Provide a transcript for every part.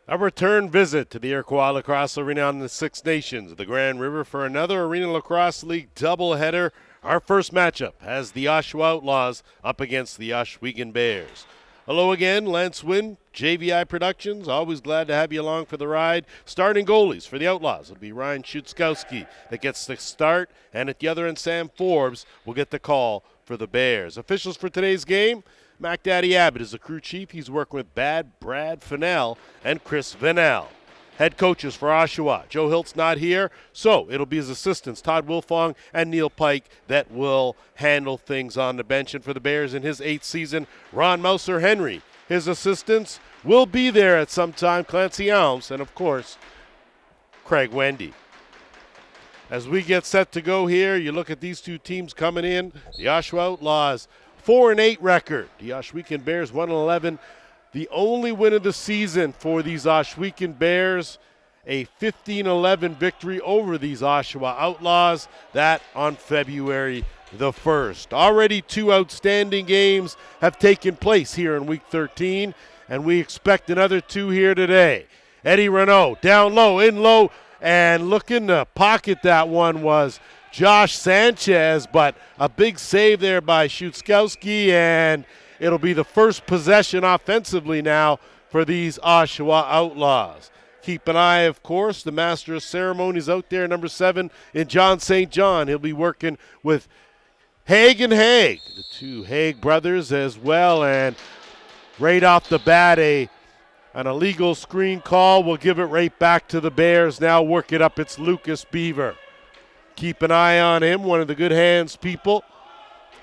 A return visit to the Iroquois Lacrosse Arena on the Six Nations of the Grand River for another Arenalacrosseleague doubleheader. Our first matchup has the Oshawa Outlaws up against the Ohsweken Bears. Hello again, Lance Wynn, JVI Productions. Always glad to have you along for the ride. Starting goalies for the Outlaws will be Ryan Schutzkowski that gets the start, and at the other end, Sam Forbes will get the call for the Bears. Officials for today's game: Mac Daddy Abbott is the crew chief. He's working with Brad Fennell and Chris Vennell. Head coaches for Oshawa: Joe Hilt's not here, so it'll be his assistants, Todd Wilfong and Neil Pike, that will handle things on the bench. And for the Bears in his 8th season, Ron Mouser Henry. His assistants will be there at some time, Clancy Elms, and of course, Craig Wendy. As we get set to go here, you look at these two teams coming in. The Oshawa Outlaws, 4-8 record. The Ohsweken Bears, 1-11. The only win of the season for these Ohsweken Bears, a 15-11 victory over these Oshawa Outlaws, that on February the 1st. Already 2 outstanding games have taken place here in Week 13, and we expect another 2 here today. Eddie Renault down low, in low, and looking to pocket that one was Josh Sanchez, but a big save there by Schutzkowski, and it'll be the first possession offensively now for these Oshawa Outlaws. Keep an eye, of course, the master of ceremonies out there, number 7 in John St. John. He'll be working with Haig and Haig, the two Haig brothers as well, and right off the bat, an illegal screen call. We'll give it right back to the Bears. Now work it up. It's Lucas Beaver. Keep an eye on him, one of the good hands people,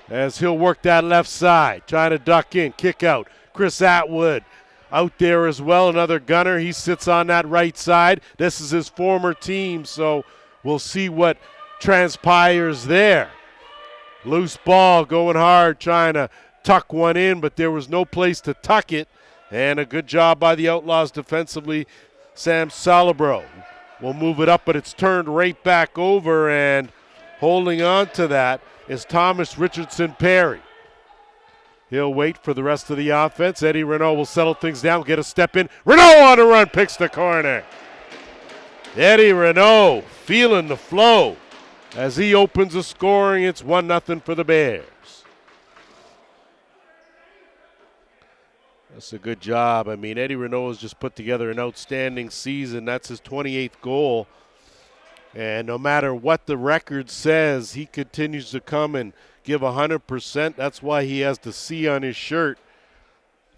as he'll work that left side, trying to duck in, kick out. Chris Atwood out there as well, another gunner. He sits on that right side. This is his former team, so we'll see what transpires there. Loose ball, going hard, trying to tuck one in, but there was no place to tuck it. And a good job by the Outlaws defensively. Sam Salabro will move it up, but it's turned right back over, and holding on to that is Thomas Richardson Perry. He'll wait for the rest of the offense. Eddie Renault will settle things down, get a step in. Renault on the run, picks the corner. Eddie Renault feeling the flow as he opens the scoring. It's 1-0 for the Bears. That's a good job. I mean, Eddie Renault has just put together an outstanding season. That's his 28th goal. And no matter what the record says, he continues to come and give 100%. That's why he has the C on his shirt.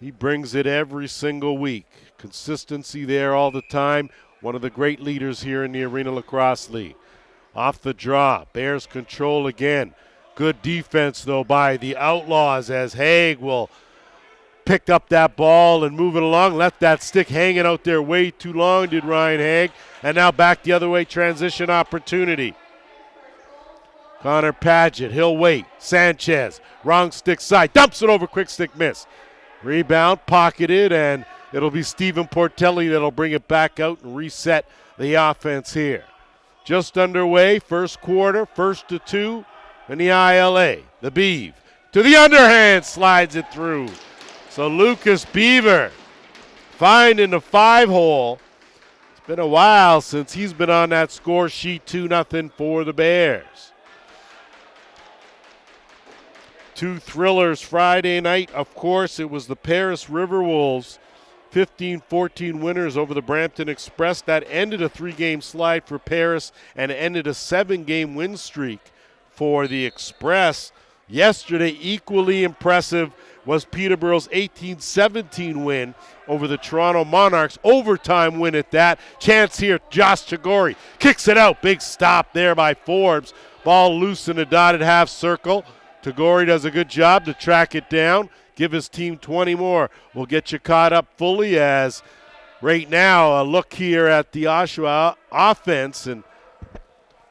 He brings it every single week. Consistency there all the time. One of the great leaders here in the Arenalacrosseleague. Off the draw, Bears control again. Good defense, though, by the Outlaws, as Haig will pick up that ball and move it along. Left that stick hanging out there way too long, did Ryan Haig. And now back the other way, transition opportunity. Connor Padgett, he'll wait. Sanchez, wrong stick side, dumps it over, quick stick miss. Rebound, pocketed, and it'll be Stephen Portelli that'll bring it back out and reset the offense here. Just underway, first quarter, 1-2 in the ILA. The Beeve to the underhand, slides it through. So Lucas Beaver finding the 5-hole. It's been a while since he's been on that score sheet. 2-0 for the Bears. 2 thrillers Friday night. Of course, it was the Paris River Wolves, 15-14 winners over the Brampton Express. That ended a 3-game slide for Paris and ended a 7-game win streak for the Express. Yesterday, equally impressive was Peterborough's 18-17 win over the Toronto Monarchs. Overtime win at that. Chance here, Josh Chagori kicks it out. Big stop there by Forbes. Ball loose in the dotted half circle. Tagore does a good job to track it down. Give his team 20 more. We'll get you caught up fully, as right now a look here at the Oshawa offense. And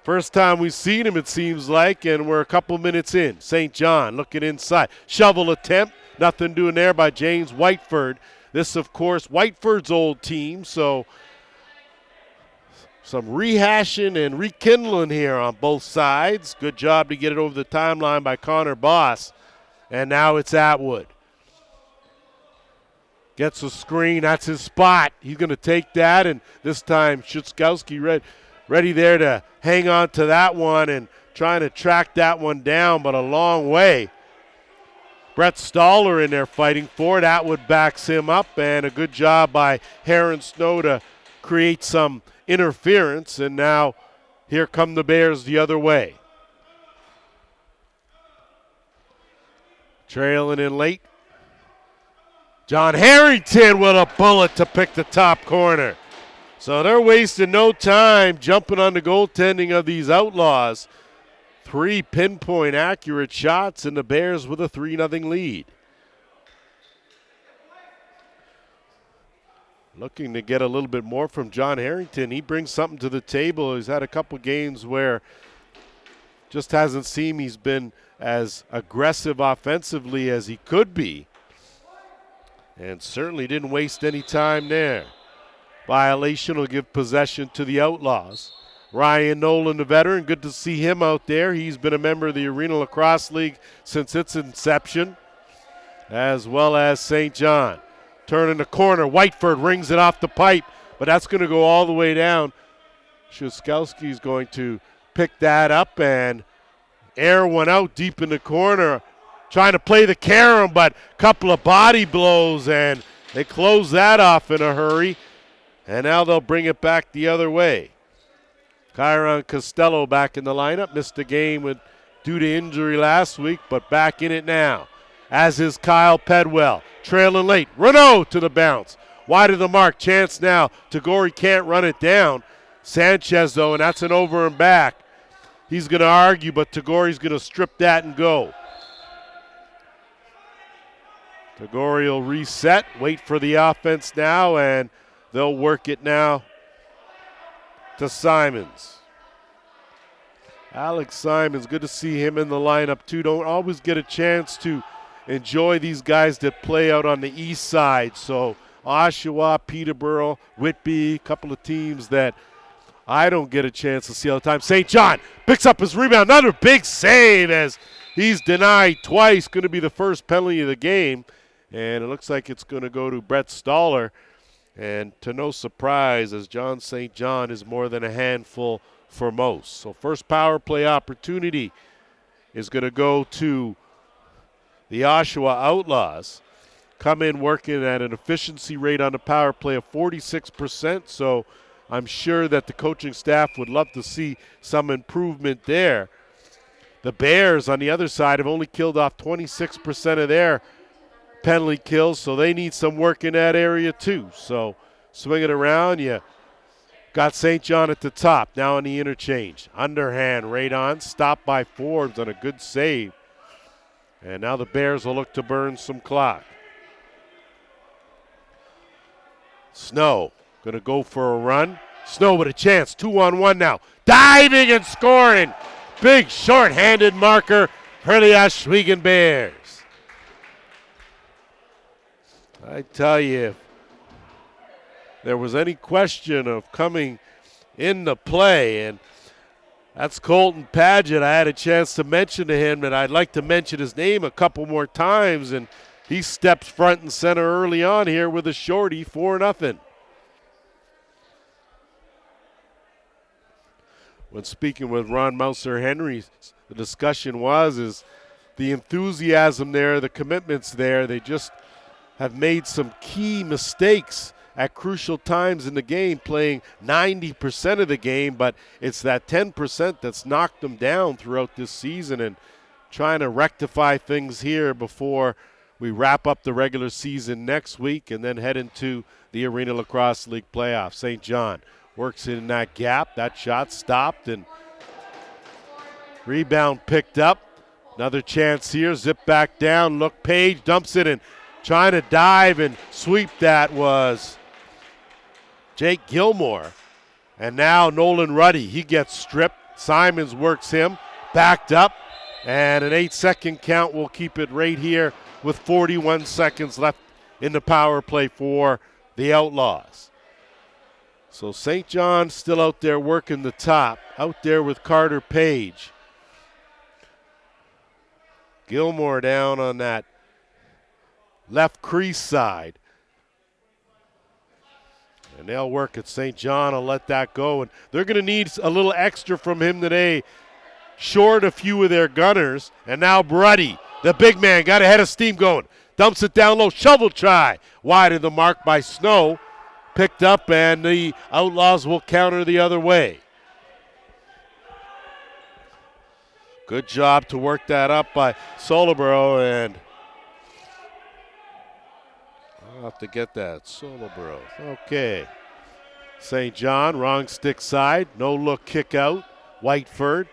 first time we've seen him, it seems like, and we're a couple minutes in. St. John looking inside. Shovel attempt. Nothing doing there by James Whiteford. This, of course, Whiteford's old team, so some rehashing and rekindling here on both sides. Good job to get it over the timeline by Connor Boss. And now it's Atwood. Gets a screen. That's his spot. He's going to take that, and this time Shuskowski ready there to hang on to that one and trying to track that one down, but a long way. Brett Stoller in there fighting for it. Atwood backs him up, and a good job by Heron Snow to create some interference, and now here come the Bears the other way. Trailing in late. John Harrington with a bullet to pick the top corner. So they're wasting no time jumping on the goaltending of these Outlaws. 3 pinpoint accurate shots, and the Bears with a 3-0 lead. Looking to get a little bit more from John Harrington. He brings something to the table. He's had a couple games where just hasn't seemed he's been as aggressive offensively as he could be. And certainly didn't waste any time there. Violation will give possession to the Outlaws. Ryan Nolan, the veteran, good to see him out there. He's been a member of the Arenalacrosseleague since its inception, as well as St. John. Turning the corner, Whiteford rings it off the pipe, but that's going to go all the way down. Shuskowski's going to pick that up and air one out deep in the corner. Trying to play the carom, but a couple of body blows, and they close that off in a hurry. And now they'll bring it back the other way. Kyron Costello back in the lineup. Missed the game due to injury last week, but back in it now. As is Kyle Pedwell. Trailing late. Renault to the bounce. Wide of the mark. Chance now. Tagore can't run it down. Sanchez, though, and that's an over and back. He's going to argue, but Tagore's going to strip that and go. Tagore will reset, wait for the offense now, and they'll work it now to Simons. Alex Simons, good to see him in the lineup too. Don't always get a chance to enjoy these guys that play out on the east side. So Oshawa, Peterborough, Whitby, a couple of teams that I don't get a chance to see all the time. St. John picks up his rebound. Another big save as he's denied twice. Going to be the first penalty of the game. And it looks like it's going to go to Brett Stoller. And to no surprise, as John St. John is more than a handful for most. So first power play opportunity is going to go to the Oshawa Outlaws. Come in working at an efficiency rate on the power play of 46%. So I'm sure that the coaching staff would love to see some improvement there. The Bears on the other side have only killed off 26% of their penalty kills, so they need some work in that area too. So swing it around, you got St. John at the top, now in the interchange. Underhand right on, stopped by Forbes on a good save. And now the Bears will look to burn some clock. Snow going to go for a run. Snow with a chance, 2-on-1 now. Diving and scoring. Big short-handed marker for the Ohsweken Bears. I tell you, if there was any question of coming into play, and that's Colton Padgett. I had a chance to mention to him that I'd like to mention his name a couple more times, and he steps front and center early on here with a shorty, 4-0. When speaking with Ron Mouser-Henry, the discussion is the enthusiasm there, the commitments there. They just have made some key mistakes at crucial times in the game, playing 90% of the game, but it's that 10% that's knocked them down throughout this season, and trying to rectify things here before we wrap up the regular season next week and then head into the Arenalacrosseleague playoffs. St. John works in that gap. That shot stopped, and rebound picked up. Another chance here. Zip back down. Look, Page dumps it, and trying to dive and sweep that was Jake Gilmore. And now Nolan Ruddy, he gets stripped. Simons works him, backed up, and an 8-second count will keep it right here with 41 seconds left in the power play for the Outlaws. So St. John still out there working the top, out there with Carter Page. Gilmore down on that left crease side. And they'll work at St. John. I'll let that go. And they're going to need a little extra from him today. Short a few of their gunners. And now Bruddy, the big man, got a head of steam going. Dumps it down low. Shovel try. Wide of the mark by Snow. Picked up, and the Outlaws will counter the other way. Good job to work that up by Solobro, and I'll have to get that. Solobro. Okay. St. John, wrong stick side. No look kick out. Whiteford.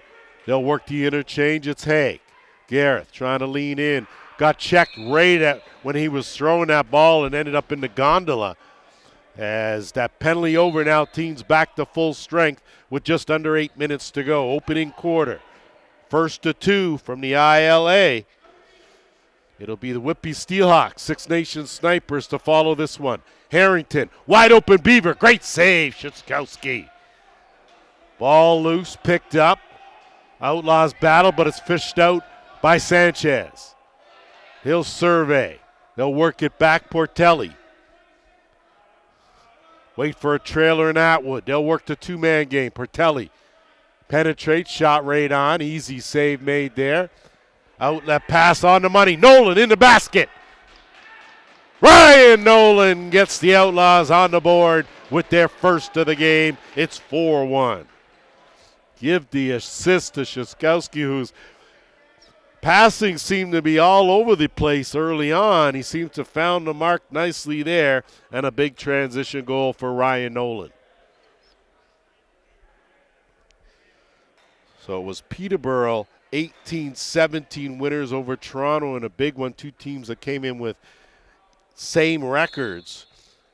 They'll work the interchange. It's Haig. Gareth trying to lean in. Got checked right at when he was throwing that ball and ended up in the gondola. As that penalty over now, teams back to full strength with just under 8 minutes to go. Opening quarter. First to 2 from the ILA. It'll be the Whitby Steelhawks, Six Nations Snipers to follow this one. Harrington, wide open Beaver, great save, Szyskowski. Ball loose, picked up. Outlaws battle, but it's fished out by Sanchez. He'll survey. They'll work it back, Portelli. Wait for a trailer in Atwood. They'll work the two-man game. Portelli penetrates, shot right on. Easy save made there. Outlet pass on the money. Nolan in the basket. Ryan Nolan gets the Outlaws on the board with their first of the game. It's 4-1. Give the assist to Szyskowski, whose passing seemed to be all over the place early on. He seems to have found the mark nicely there, and a big transition goal for Ryan Nolan. So it was Peterborough 18-17 winners over Toronto in a big one. Two teams that came in with same records.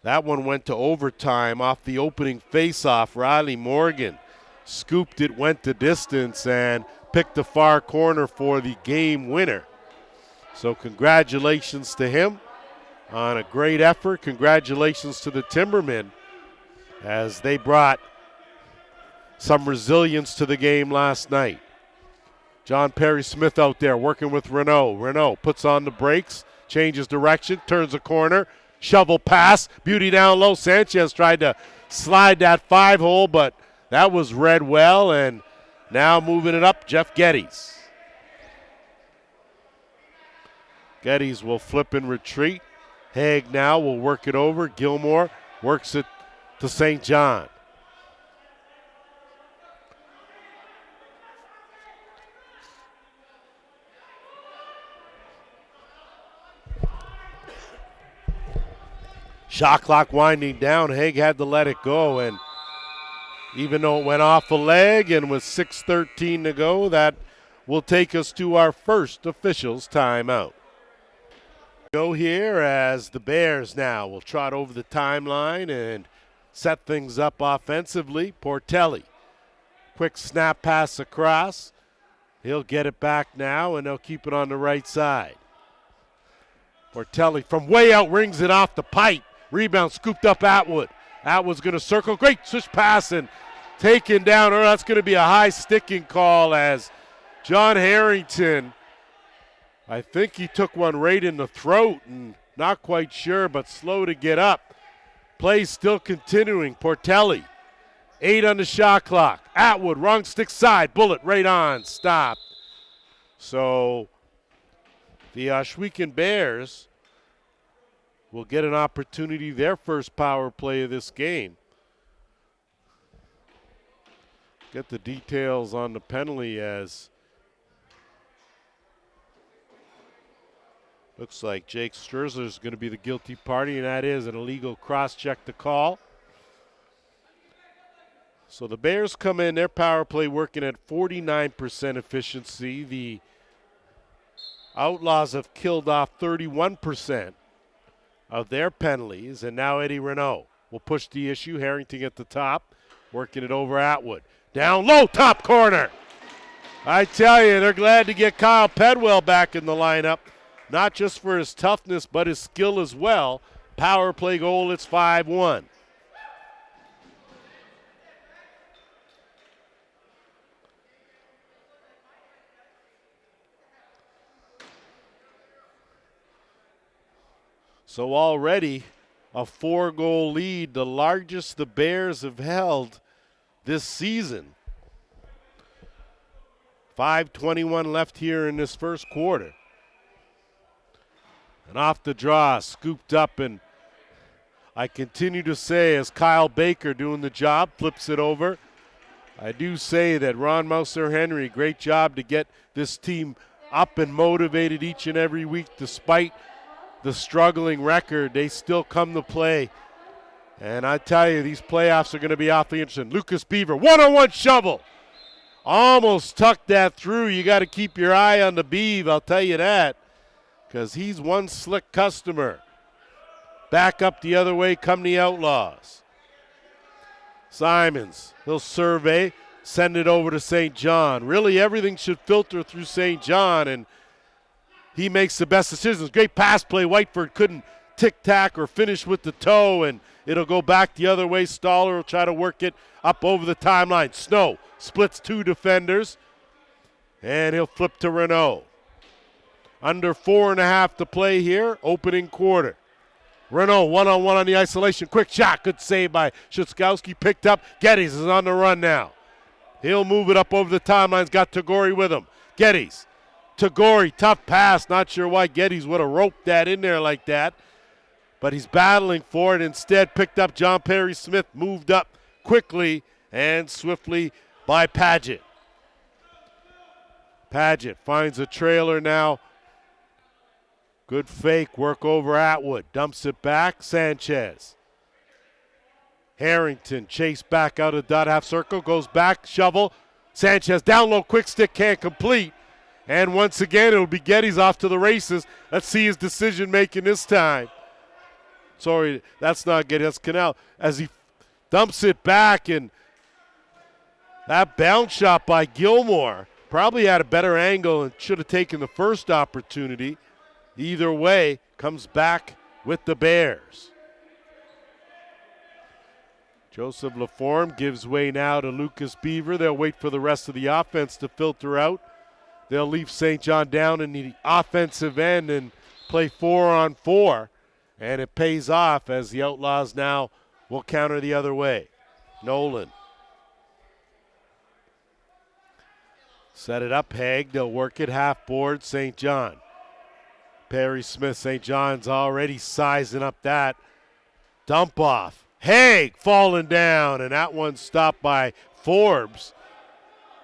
That one went to overtime off the opening faceoff. Riley Morgan scooped it, went the distance, and picked the far corner for the game winner. So congratulations to him on a great effort. Congratulations to the Timbermen as they brought some resilience to the game last night. John Perry Smith out there working with Renault. Renault puts on the brakes, changes direction, turns a corner, shovel pass, beauty down low. Sanchez tried to slide that 5-hole, but that was read well, and now moving it up, Jeff Geddes. Geddes will flip and retreat. Haig now will work it over. Gilmore works it to St. John. Shot clock winding down. Haig had to let it go, and even though it went off a leg and with 6:13 to go, that will take us to our first officials timeout. Go here as the Bears now will trot over the timeline and set things up offensively. Portelli, quick snap pass across. He'll get it back now, and they'll keep it on the right side. Portelli from way out rings it off the pipe. Rebound scooped up Atwood. Atwood's going to circle. Great switch pass and taken down. Or that's going to be a high sticking call as John Harrington, I think he took one right in the throat and not quite sure, but slow to get up. Play still continuing. Portelli, 8 on the shot clock. Atwood, wrong stick side. Bullet right on. Stopped. So the Ohsweken Bears will get an opportunity, their first power play of this game. Get the details on the penalty as looks like Jake Sturzer is going to be the guilty party, and that is an illegal cross-check to call. So the Bears come in, their power play working at 49% efficiency. The Outlaws have killed off 31% of their penalties, and now Eddie Renault will push the issue. Harrington at the top, working it over Atwood. Down low, top corner. I tell you, they're glad to get Kyle Pedwell back in the lineup, not just for his toughness, but his skill as well. Power play goal, it's 5-1. So already a 4-goal lead, the largest the Bears have held this season. 5:21 left here in this first quarter. And off the draw, scooped up, and I continue to say, as Kyle Baker doing the job, flips it over. I do say that Ron Mouser Henry, great job to get this team up and motivated each and every week. Despite the struggling record, they still come to play. And I tell you, these playoffs are going to be awfully interesting. Lucas Beaver, one-on-one shovel. Almost tucked that through. You got to keep your eye on the Beav, I'll tell you that, because he's one slick customer. Back up the other way come the Outlaws. Simons, he'll survey, send it over to St. John. Really, everything should filter through St. John, and he makes the best decisions. Great pass play. Whiteford couldn't tic-tac or finish with the toe, and it'll go back the other way. Stoller will try to work it up over the timeline. Snow splits two defenders, and he'll flip to Renault. Under 4.5 to play here, opening quarter. Renault one-on-one on the isolation. Quick shot. Good save by Shutzkowski. Picked up. Geddes is on the run now. He'll move it up over the timelines. Got Tagore with him. Geddes. Tagore, tough pass. Not sure why Geddes would have roped that in there like that. But he's battling for it. Instead, picked up John Perry Smith. Moved up quickly and swiftly by Paget. Paget finds a trailer now. Good fake, work over Atwood. Dumps it back, Sanchez. Harrington chased back out of dot half circle, goes back, shovel. Sanchez down low, quick stick, can't complete. And once again, it'll be Geddes off to the races. Let's see his decision making this time. Sorry, that's not Geddes, that's Canal. As he dumps it back, and that bounce shot by Gilmore probably had a better angle and should have taken the first opportunity. Either way, comes back with the Bears. Joseph Laforme gives way now to Lucas Beaver. They'll wait for the rest of the offense to filter out. They'll leave St. John down in the offensive end and play 4-on-4. And it pays off as the Outlaws now will counter the other way. Nolan. Set it up, Haig. They'll work it half board, St. John. Perry Smith, St. John's already sizing up that dump off. Haig falling down, and that one stopped by Forbes.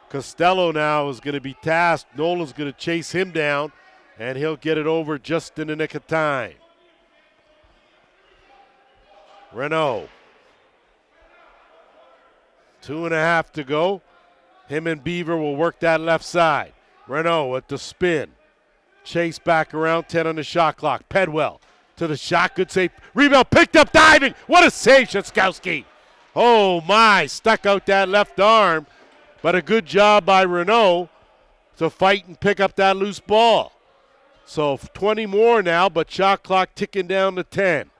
Costello now is going to be tasked. Nolan's going to chase him down, and he'll get it over just in the nick of time. Renault. 2.5 to go. Him and Beaver will work that left side. Renault at the spin. Chase back around, 10 on the shot clock. Pedwell to the shot, good save. Rebound picked up, diving. What a save, Shutzkowski. Oh my, stuck out that left arm. But a good job by Renault to fight and pick up that loose ball. So 20 more now, but shot clock ticking down to 10.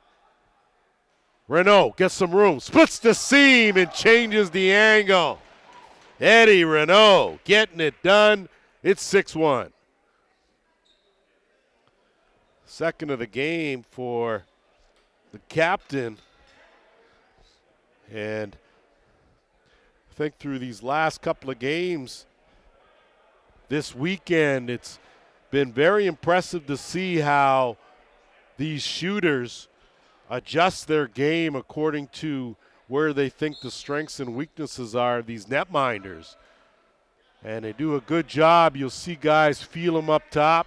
Renault gets some room, splits the seam and changes the angle. Eddie Renault getting it done. It's 6-1. Second of the game for the captain. And I think through these last couple of games this weekend, it's been very impressive to see how these shooters adjust their game according to where they think the strengths and weaknesses are, these netminders. And they do a good job. You'll see guys feel them up top.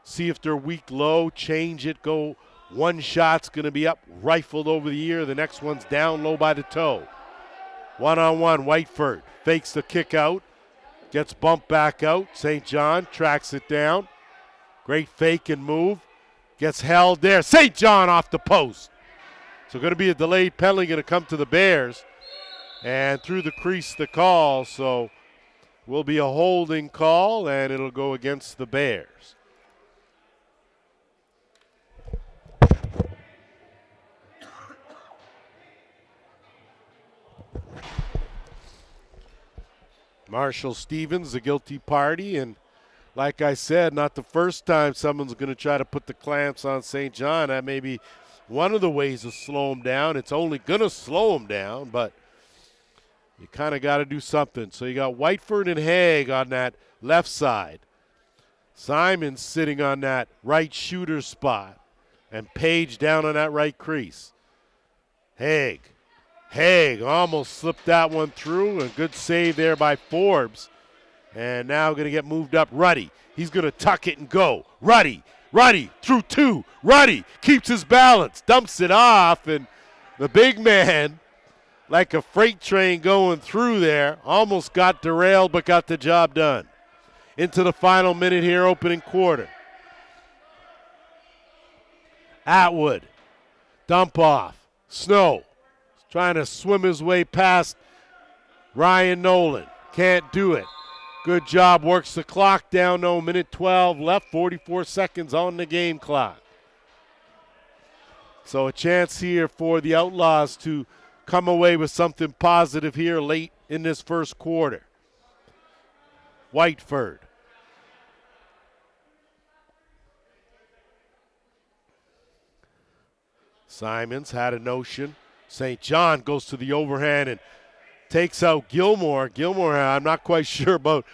See if they're weak low, change it, go. One shot's going to be up, rifled over the ear. The next one's down low by the toe. One-on-one, Whiteford fakes the kick out, gets bumped back out. St. John tracks it down. Great fake and move. Gets held there. St. John off the post. So going to be a delayed penalty going to come to the Bears. And through the crease the call, so will be a holding call, and it'll go against the Bears. Marshall Stevens, the guilty party, and like I said, not the first time someone's going to try to put the clamps on St. John. That may be one of the ways to slow them down. It's only going to slow them down, but you kind of got to do something. So you got Whiteford and Haig on that left side. Simon sitting on that right shooter spot. And Page down on that right crease. Haig almost slipped that one through. A good save there by Forbes. And now going to get moved up. Ruddy. He's going to tuck it and go. Ruddy through two. Ruddy keeps his balance. Dumps it off. And the big man, like a freight train going through there, almost got derailed but got the job done. Into the final minute here, opening quarter. Atwood, dump off. Snow trying to swim his way past Ryan Nolan. Can't do it. Good job, works the clock down. No, minute 12 left, 44 seconds on the game clock. So a chance here for the Outlaws to come away with something positive here late in this first quarter. Whiteford. Simons had a notion. St. John goes to the overhand and takes out Gilmore. Gilmore, I'm not quite sure about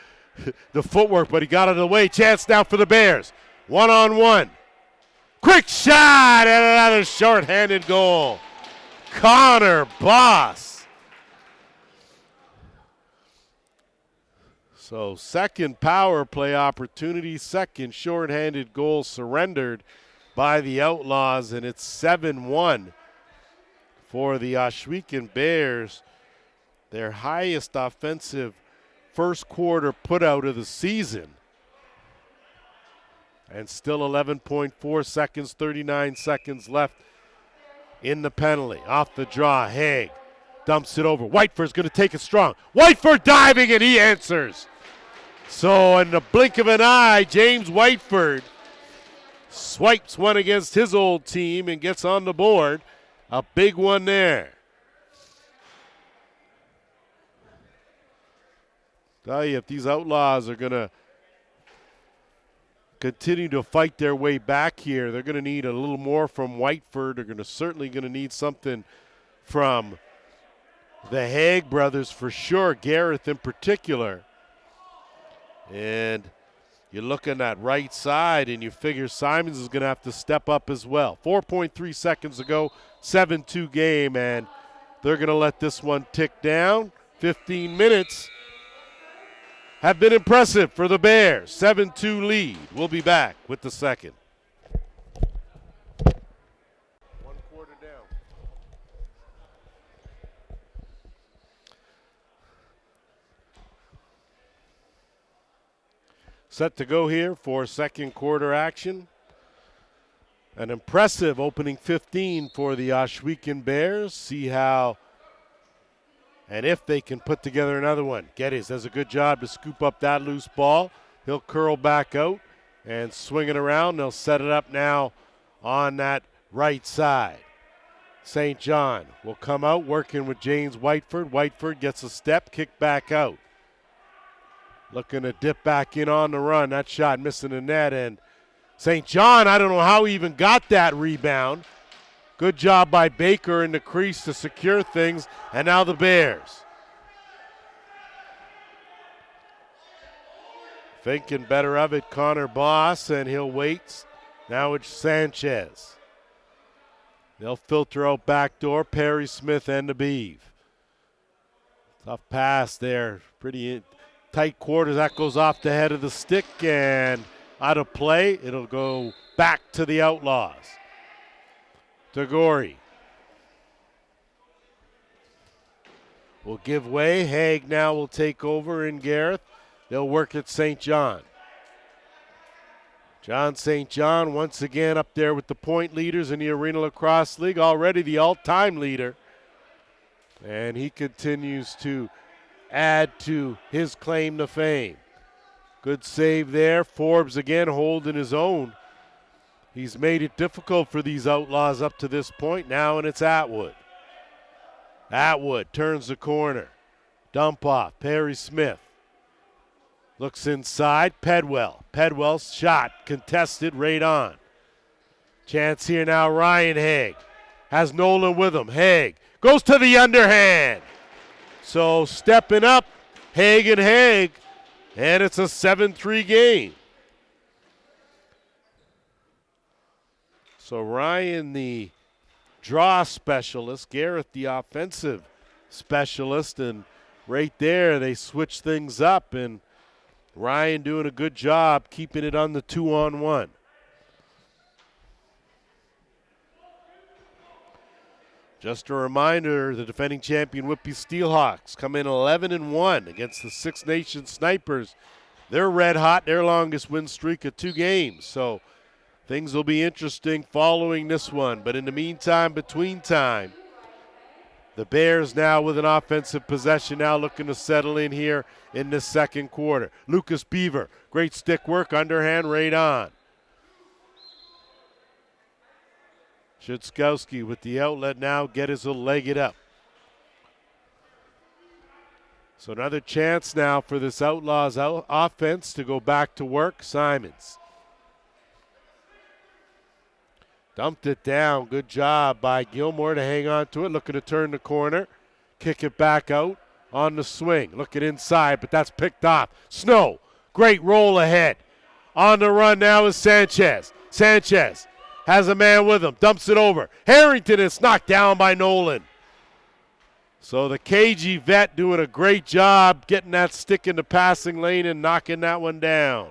the footwork, but he got out of the way. Chance now for the Bears. 1-on-1. Quick shot and another short-handed goal. Connor Boss. So second power play opportunity, second short-handed goal surrendered by the Outlaws, and it's 7-1 for the Ohsweken Bears. Their highest offensive first quarter put out of the season. And still 11.4 seconds, 39 seconds left in the penalty. Off the draw, Haig dumps it over. Whiteford's going to take it strong. Whiteford diving, and he answers. So in the blink of an eye, James Whiteford swipes one against his old team and gets on the board. A big one there. Tell you, if these Outlaws are going to continue to fight their way back here, they're going to need a little more from Whiteford. They're certainly going to need something from the Haig brothers for sure, Gareth in particular. And you look on that right side and you figure Simons is going to have to step up as well. 4.3 seconds ago, 7-2 game, and they're going to let this one tick down. 15 minutes have been impressive for the Bears. 7-2 lead. We'll be back with the second. 1 quarter down. Set to go here for second quarter action. An impressive opening 15 for the Ohsweken Bears. See how and if they can put together another one. Geddes does a good job to scoop up that loose ball. He'll curl back out and swing it around. They'll set it up now on that right side. St. John will come out working with James Whiteford. Whiteford gets a step, kick back out. Looking to dip back in on the run. That shot missing the net. And St. John, I don't know how he even got that rebound. Good job by Baker in the crease to secure things. And now the Bears. Thinking better of it, Connor Boss, and he'll wait. Now it's Sanchez. They'll filter out back door, Perry Smith and the Beeve. Tough pass there. Pretty tight quarters. That goes off the head of the stick and out of play. It'll go back to the Outlaws. Tagore will give way. Haig now will take over in Gareth. They'll work at St. John. John St. John once again up there with the point leaders in the Arenalacrosseleague, already the all-time leader. And he continues to add to his claim to fame. Good save there. Forbes again holding his own. He's made it difficult for these Outlaws up to this point now, and it's Atwood. Atwood turns the corner. Dump off. Perry Smith looks inside. Pedwell. Pedwell's shot contested right on. Chance here now, Ryan Haig has Nolan with him. Haig goes to the underhand. So stepping up, Haig, and it's a 7-3 game. So Ryan, the draw specialist, Garrett, the offensive specialist, and right there they switch things up, and Ryan doing a good job keeping it on the 2-on-1. Just a reminder, the defending champion Whitby Steelhawks come in 11-1 against the Six Nations Snipers. They're red hot, their longest win streak of 2 games. So things will be interesting following this one. But in the meantime, between time, the Bears now with an offensive possession, now looking to settle in here in the second quarter. Lucas Beaver, great stick work, underhand right on. Szydzkowski with the outlet now, Geddes will leg it up. So another chance now for this Outlaws offense to go back to work. Simons dumped it down. Good job by Gilmore to hang on to it. Looking to turn the corner. Kick it back out on the swing. Looking inside, but that's picked off. Snow, great roll ahead. On the run now is Sanchez. Sanchez has a man with him. Dumps it over. Harrington is knocked down by Nolan. So the KG vet doing a great job getting that stick in the passing lane and knocking that one down.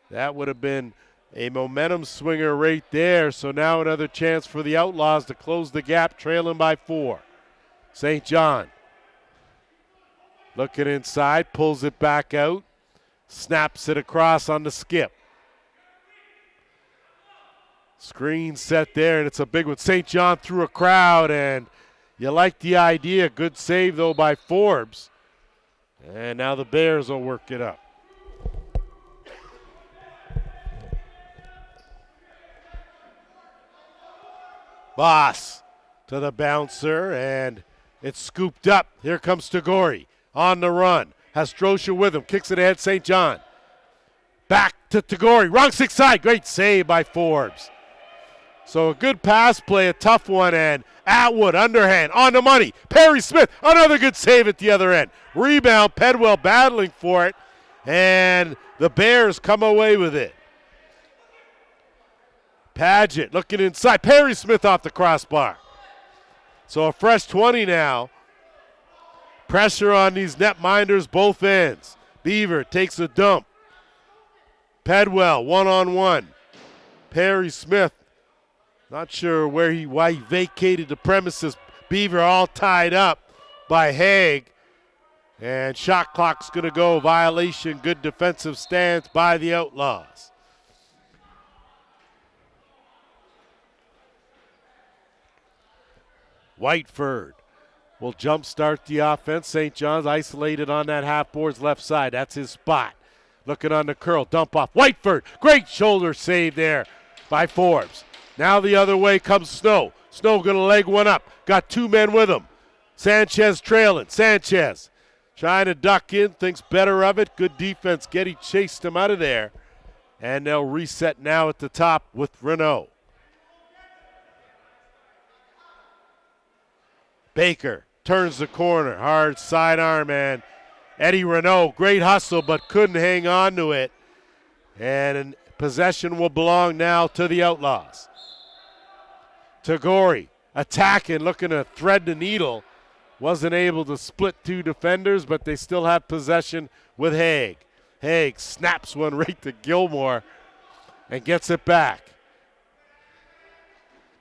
That would have been a momentum swinger right there. So now another chance for the Outlaws to close the gap, trailing by 4. St. John looking inside, pulls it back out, snaps it across on the skip. Screen set there, and it's a big one. St. John through a crowd, and you like the idea. Good save, though, by Forbes. And now the Bears will work it up. Boss to the bouncer, and it's scooped up. Here comes Tagore on the run. Has Strosha with him. Kicks it ahead, St. John. Back to Tagore. Wrong stick side. Great save by Forbes. So a good pass play, a tough one, and Atwood, underhand, on the money. Perry Smith, another good save at the other end. Rebound, Pedwell battling for it, and the Bears come away with it. Paget looking inside. Perry Smith off the crossbar. So a fresh 20 now. Pressure on these netminders, both ends. Beaver takes a dump. Pedwell, one-on-one. Perry Smith, not sure why he vacated the premises. Beaver all tied up by Haig. And shot clock's going to go. Violation, good defensive stance by the Outlaws. Whiteford will jumpstart the offense. St. John's isolated on that half board's left side. That's his spot. Looking on the curl, dump off. Whiteford, great shoulder save there by Forbes. Now the other way comes Snow. Snow going to leg one up. Got 2 men with him. Sanchez trailing. Sanchez trying to duck in, thinks better of it. Good defense. Getty chased him out of there. And they'll reset now at the top with Renault. Baker turns the corner. Hard sidearm, and Eddie Renault, great hustle, but couldn't hang on to it. And possession will belong now to the Outlaws. Tagore attacking, looking to thread the needle. Wasn't able to split 2 defenders, but they still have possession with Haig. Haig snaps one right to Gilmore and gets it back.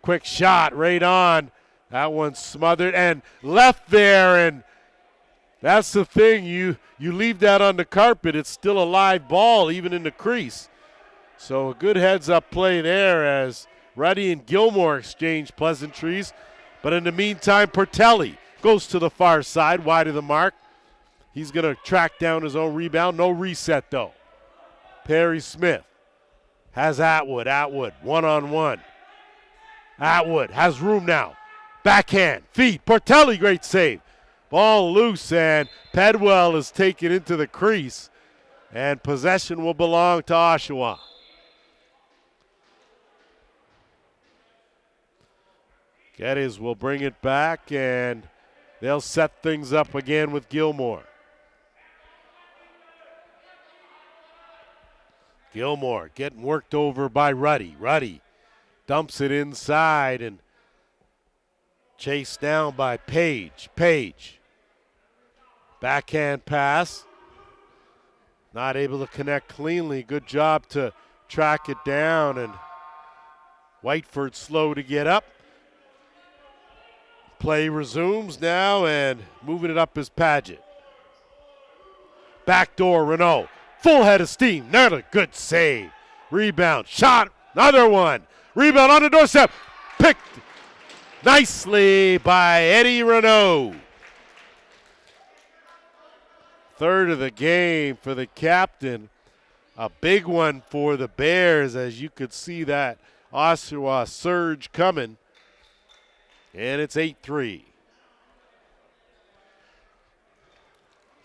Quick shot right on. That one's smothered and left there, and that's the thing. You leave that on the carpet, it's still a live ball even in the crease. So a good heads-up play there as Ruddy and Gilmore exchange pleasantries. But in the meantime, Pertelli goes to the far side, wide of the mark. He's going to track down his own rebound. No reset, though. Perry Smith has Atwood. Atwood, one-on-one. Atwood has room now. Backhand, feet. Pertelli, great save. Ball loose, and Pedwell is taken into the crease. And possession will belong to Oshawa. Geddes will bring it back, and they'll set things up again with Gilmore. Gilmore getting worked over by Ruddy. Ruddy dumps it inside and chased down by Page. Page. Backhand pass. Not able to connect cleanly. Good job to track it down, and Whiteford slow to get up. Play resumes now, and moving it up is Paget. Backdoor Renault. Full head of steam. Another good save. Rebound. Shot. Another one. Rebound on the doorstep. Picked nicely by Eddie Renault. Third of the game for the captain. A big one for the Bears, as you could see that Oshawa surge coming. And it's 8-3.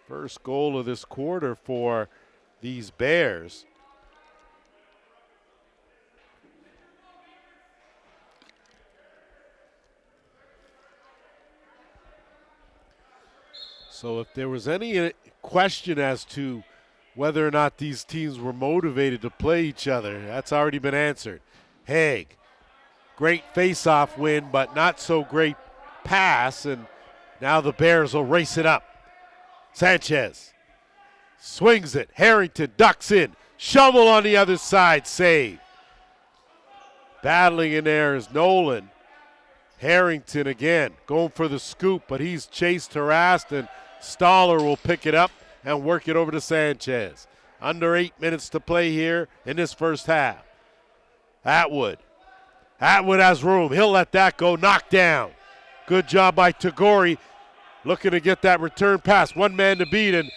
First goal of this quarter for these Bears. So if there was any question as to whether or not these teams were motivated to play each other, that's already been answered. Haig, great face-off win, but not so great pass, and now the Bears will race it up. Sanchez swings it. Harrington ducks in. Shovel on the other side. Save. Battling in there is Nolan. Harrington again going for the scoop, but he's chased, harassed, and Stoller will pick it up and work it over to Sanchez. Under 8 minutes to play here in this first half. Atwood. Atwood has room. He'll let that go. Knocked down. Good job by Tagore. Looking to get that return pass. One man to beat, and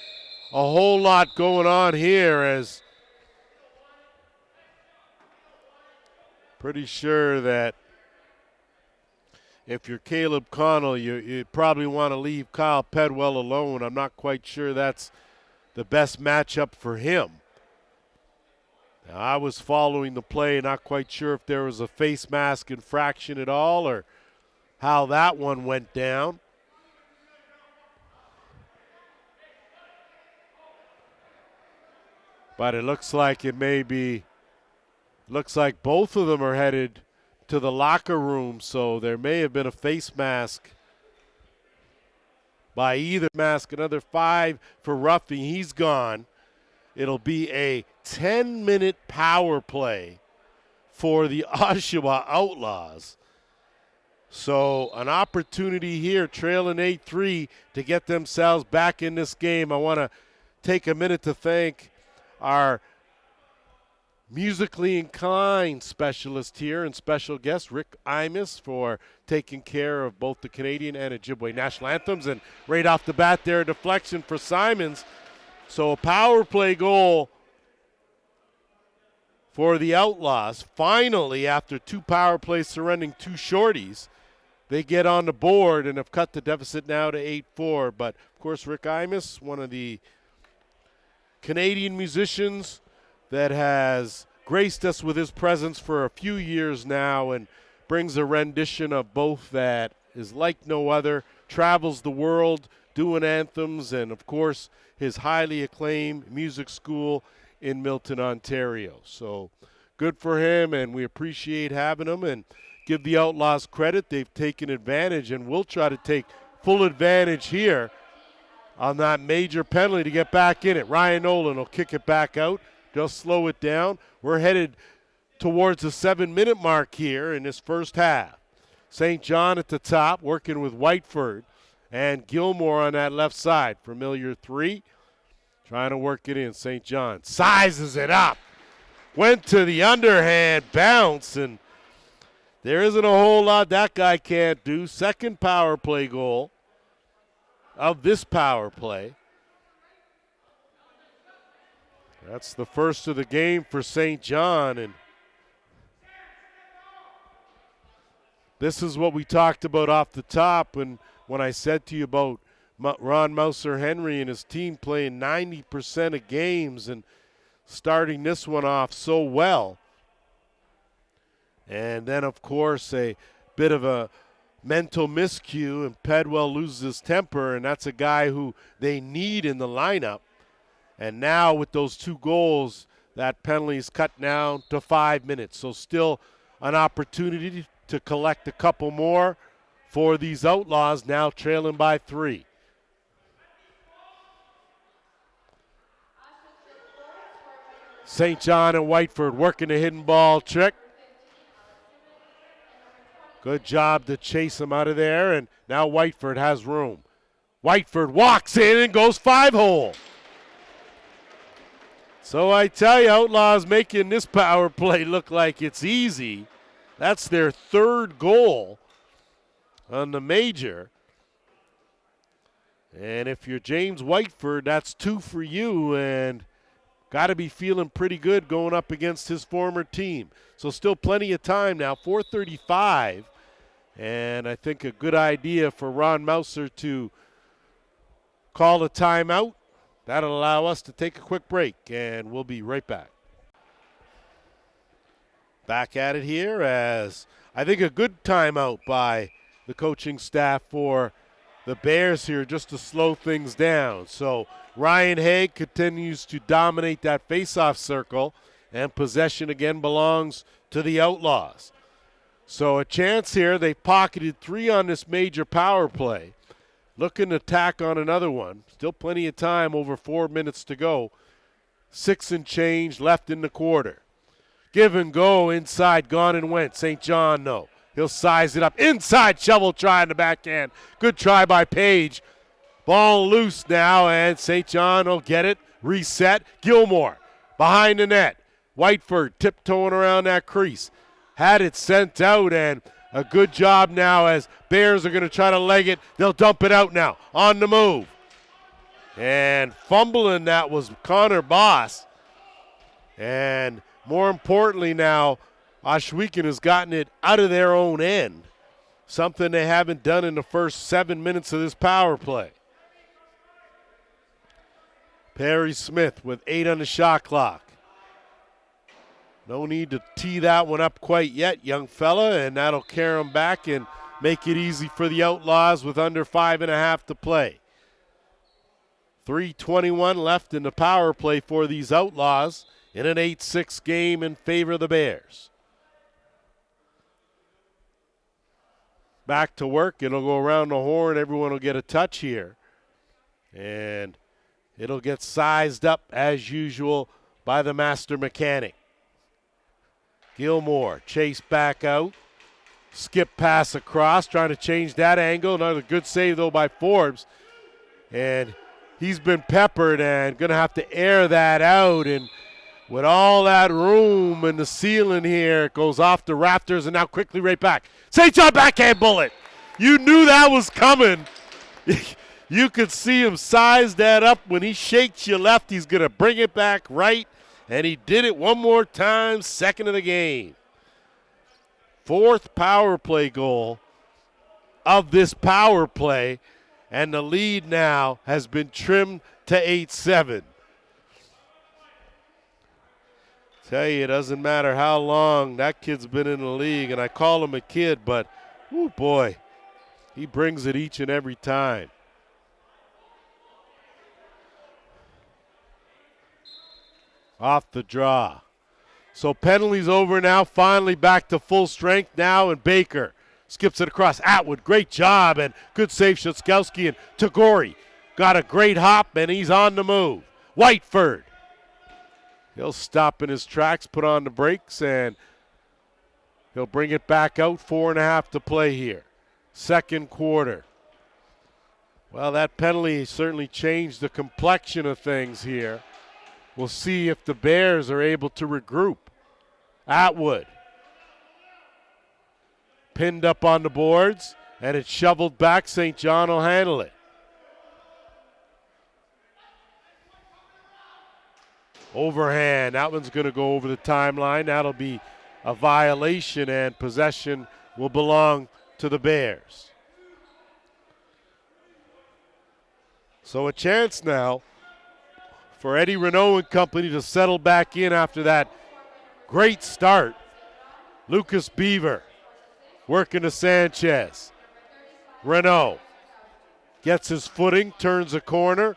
a whole lot going on here, as pretty sure that if you're Caleb Connell, you probably want to leave Kyle Pedwell alone. I'm not quite sure that's the best matchup for him. Now, I was following the play, not quite sure if there was a face mask infraction at all or how that one went down. But it looks like looks like both of them are headed to the locker room, so there may have been a face mask by either mask. Another 5 for Ruffy. He's gone. It'll be a 10-minute power play for the Oshawa Outlaws. So an opportunity here, trailing 8-3, to get themselves back in this game. I want to take a minute to thank our musically inclined specialist here and special guest, Rick Imus, for taking care of both the Canadian and Ojibwe national anthems. And right off the bat there, a deflection for Simons. So a power play goal for the Outlaws. Finally, after 2 power plays surrendering 2 shorties, they get on the board and have cut the deficit now to 8-4. But, of course, Rick Imus, one of the Canadian musicians that has graced us with his presence for a few years now and brings a rendition of both that is like no other, travels the world doing anthems, and, of course, his highly acclaimed music school in Milton, Ontario. So good for him, and we appreciate having him and give the Outlaws credit. They've taken advantage, and we'll try to take full advantage here on that major penalty to get back in it. Ryan Nolan will kick it back out. Just slow it down. We're headed towards the 7-minute mark here in this first half. St. John at the top, working with Whiteford and Gilmore on that left side. Familiar 3, trying to work it in. St. John sizes it up. Went to the underhand bounce, and there isn't a whole lot that guy can't do. Second power play goal of this power play. That's the first of the game for St. John, and this is what we talked about off the top when I said to you about Ron Mouser Henry and his team playing 90% of games and starting this one off so well. And then, of course, a bit of a mental miscue, and Pedwell loses his temper, and that's a guy who they need in the lineup. And now with those 2 goals, that penalty is cut down to 5 minutes. So still an opportunity to collect a couple more for these Outlaws, now trailing by 3. St. John and Whiteford working the hidden ball trick. Good job to chase him out of there, and now Whiteford has room. Whiteford walks in and goes 5-hole. So I tell you, Outlaws making this power play look like it's easy. That's their 3rd goal on the major. And if you're James Whiteford, that's 2 for you, and got to be feeling pretty good going up against his former team. So still plenty of time now, 4:35. And I think a good idea for Ron Mouser to call a timeout. That'll allow us to take a quick break, and we'll be right back. Back at it here as I think a good timeout by the coaching staff for the Bears here just to slow things down. So Ryan Haig continues to dominate that faceoff circle, and possession again belongs to the Outlaws. So a chance here. They pocketed 3 on this major power play. Looking to tack on another one. Still plenty of time, over 4 minutes to go. 6 and change left in the quarter. Give and go inside, gone and went. St. John, no. He'll size it up. Inside shovel try in the backhand. Good try by Page. Ball loose now, and St. John will get it. Reset. Gilmore behind the net. Whiteford tiptoeing around that crease. Had it sent out, and a good job now as Bears are going to try to leg it. They'll dump it out now. On the move. And fumbling that was Connor Boss. And more importantly now, Ohsweken has gotten it out of their own end. Something they haven't done in the first 7 minutes of this power play. Perry Smith with 8 on the shot clock. No need to tee that one up quite yet, young fella, and that'll carry him back and make it easy for the Outlaws with under 5.5 to play. 3:21 left in the power play for these Outlaws in an 8-6 game in favor of the Bears. Back to work. It'll go around the horn. Everyone will get a touch here. And it'll get sized up as usual by the master mechanic. Gilmore chase back out. Skip pass across, trying to change that angle. Another good save, though, by Forbes. And he's been peppered and going to have to air that out. And with all that room in the ceiling here, it goes off the Raptors and now quickly right back. St. John backhand bullet. You knew that was coming. You could see him size that up. When he shakes you left, he's going to bring it back right. And he did it one more time, 2nd of the game. 4th power play goal of this power play. And the lead now has been trimmed to 8-7. Tell you, it doesn't matter how long that kid's been in the league. And I call him a kid, but, oh boy, he brings it each and every time. Off the draw. So penalties over now, finally back to full strength now, and Baker skips it across. Atwood, great job, and good save, Shuskowski, and Tagori got a great hop, and he's on the move. Whiteford. He'll stop in his tracks, put on the brakes, and he'll bring it back out. 4.5 to play here. 2nd quarter. Well, that penalty certainly changed the complexion of things here. We'll see if the Bears are able to regroup. Atwood. Pinned up on the boards, and it's shoveled back. St. John will handle it. Overhand. That one's going to go over the timeline. That'll be a violation, and possession will belong to the Bears. So a chance now for Eddie Renault and company to settle back in after that great start. Lucas Beaver working to Sanchez. Renault gets his footing, turns a corner.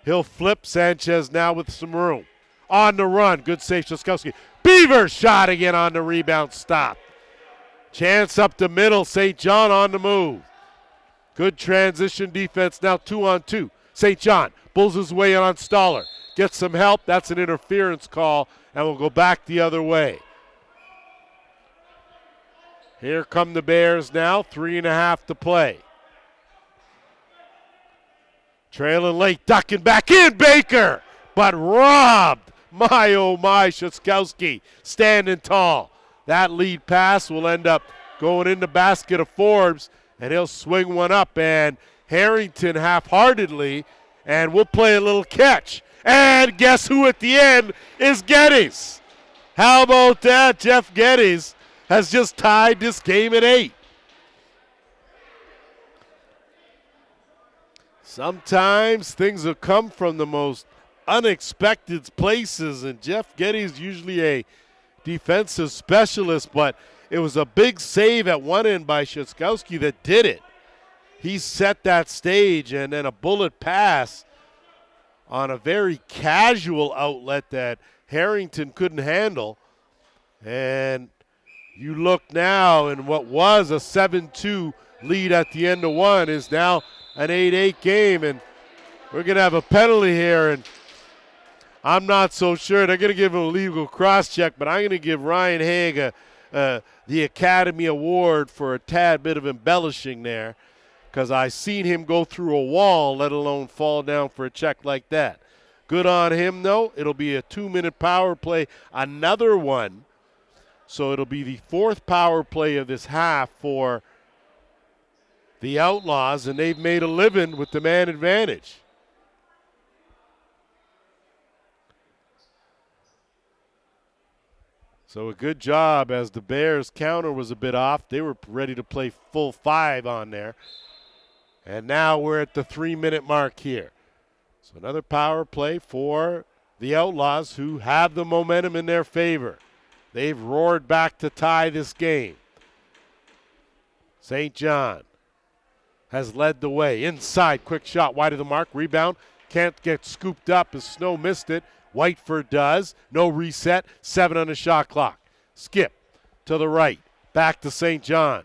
He'll flip. Sanchez now with some room. On the run. Good save, Trzaskowski. Beaver shot again on the rebound. Stop. Chance up the middle. St. John on the move. Good transition defense now 2-on-2. St. John pulls his way on Stoller. Gets some help. That's an interference call, and we'll go back the other way. Here come the Bears now. 3.5 to play. Trailing late, ducking back in, Baker, but robbed. My, oh my, Trzaskowski standing tall. That lead pass will end up going in the basket of Forbes, and he'll swing one up, and Harrington half-heartedly, and we'll play a little catch. And guess who at the end is Geddes? How about that? Jeff Geddes has just tied this game at 8. Sometimes things will come from the most unexpected places, and Jeff Geddes usually a defensive specialist, but it was a big save at one end by Trzaskowski that did it. He set that stage, and then a bullet pass on a very casual outlet that Harrington couldn't handle. And you look now, and what was a 7-2 lead at the end of one is now an 8-8 game, and we're going to have a penalty here, and I'm not so sure. They're going to give him a legal cross-check, but I'm going to give Ryan Haig the Academy Award for a tad bit of embellishing there, because I seen him go through a wall, let alone fall down for a check like that. Good on him, though. It'll be a 2-minute power play, another one. So it'll be the 4th power play of this half for the Outlaws, and they've made a living with the man advantage. So a good job, as the Bears' counter was a bit off. They were ready to play full 5 on there. And now we're at the 3-minute mark here. So another power play for the Outlaws, who have the momentum in their favor. They've roared back to tie this game. St. John has led the way. Inside, quick shot, wide of the mark, rebound. Can't get scooped up as Snow missed it. Whiteford does. No reset, 7 on the shot clock. Skip to the right, back to St. John.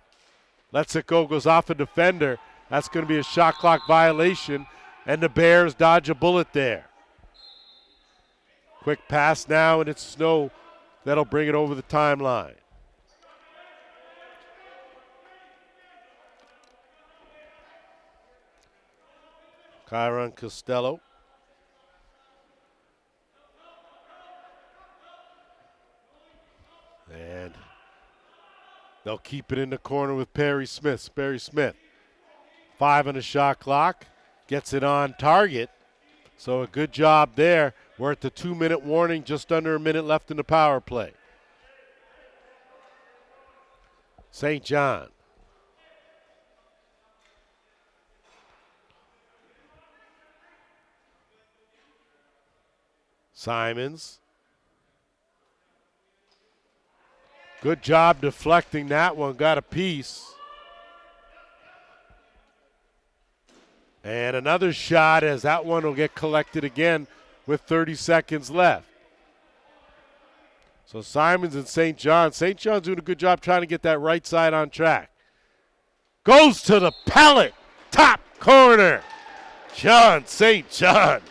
Lets it go, goes off a defender. That's going to be a shot clock violation, and the Bears dodge a bullet there. Quick pass now, and it's Snow that'll bring it over the timeline. Kyron Costello. And they'll keep it in the corner with Perry Smith. Perry Smith, 5 on the shot clock, gets it on target. So a good job there. We're at the 2-minute warning, just under a minute left in the power play. St. John. Simons. Good job deflecting that one. Got a piece. And another shot, as that one will get collected again with 30 seconds left. So Simons and St. John. St. John's doing a good job trying to get that right side on track. Goes to the pellet. Top corner. John St. John.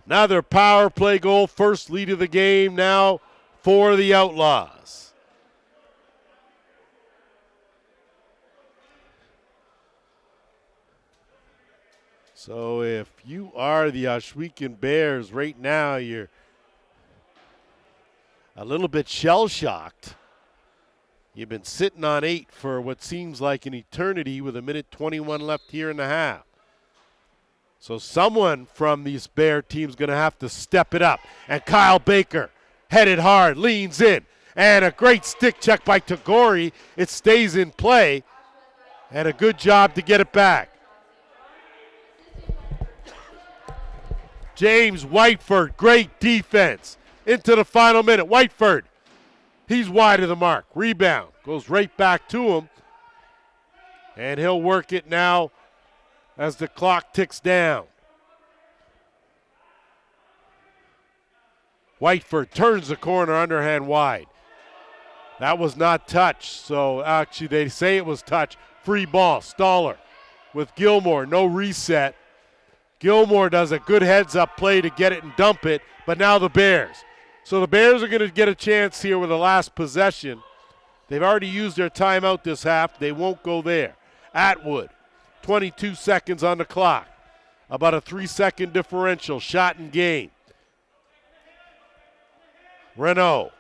Another power play goal. First lead of the game now for the Outlaws. So if you are the Ohsweken Bears right now, you're a little bit shell-shocked. You've been sitting on 8 for what seems like an eternity with 1:21 left here in the half. So someone from these Bear teams going to have to step it up. And Kyle Baker, headed hard, leans in. And a great stick check by Tagori. It stays in play. And a good job to get it back. James Whiteford, great defense. Into the final minute. Whiteford, he's wide of the mark. Rebound, goes right back to him. And he'll work it now as the clock ticks down. Whiteford turns the corner, underhand wide. That was not touch, so actually they say it was touch. Free ball, Stoller with Gilmore, no reset. Gilmore does a good heads-up play to get it and dump it, but now the Bears. So the Bears are going to get a chance here with the last possession. They've already used their timeout this half. They won't go there. Atwood, 22 seconds on the clock. About a 3-second differential, shot and game. Renault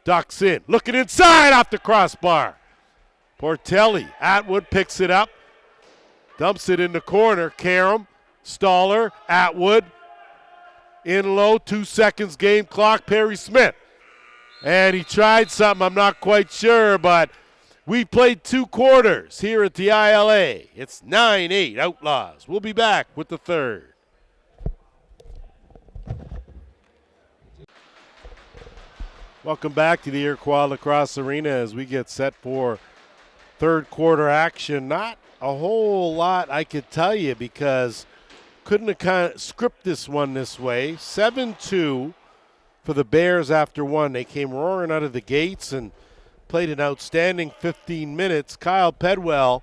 ducks in, looking inside off the crossbar. Portelli, Atwood picks it up, dumps it in the corner. Karam, Stoller, Atwood, in low, 2 seconds game clock. Perry Smith. And he tried something, I'm not quite sure, but we played 2 quarters here at the ILA. It's 9-8 Outlaws. We'll be back with the third. Welcome back to the Iroquois Lacrosse Arena as we get set for third quarter action. Not a whole lot I could tell you because couldn't have kind of script this one this way. 7-2 for the Bears after one. They came roaring out of the gates and played an outstanding 15 minutes. Kyle Pedwell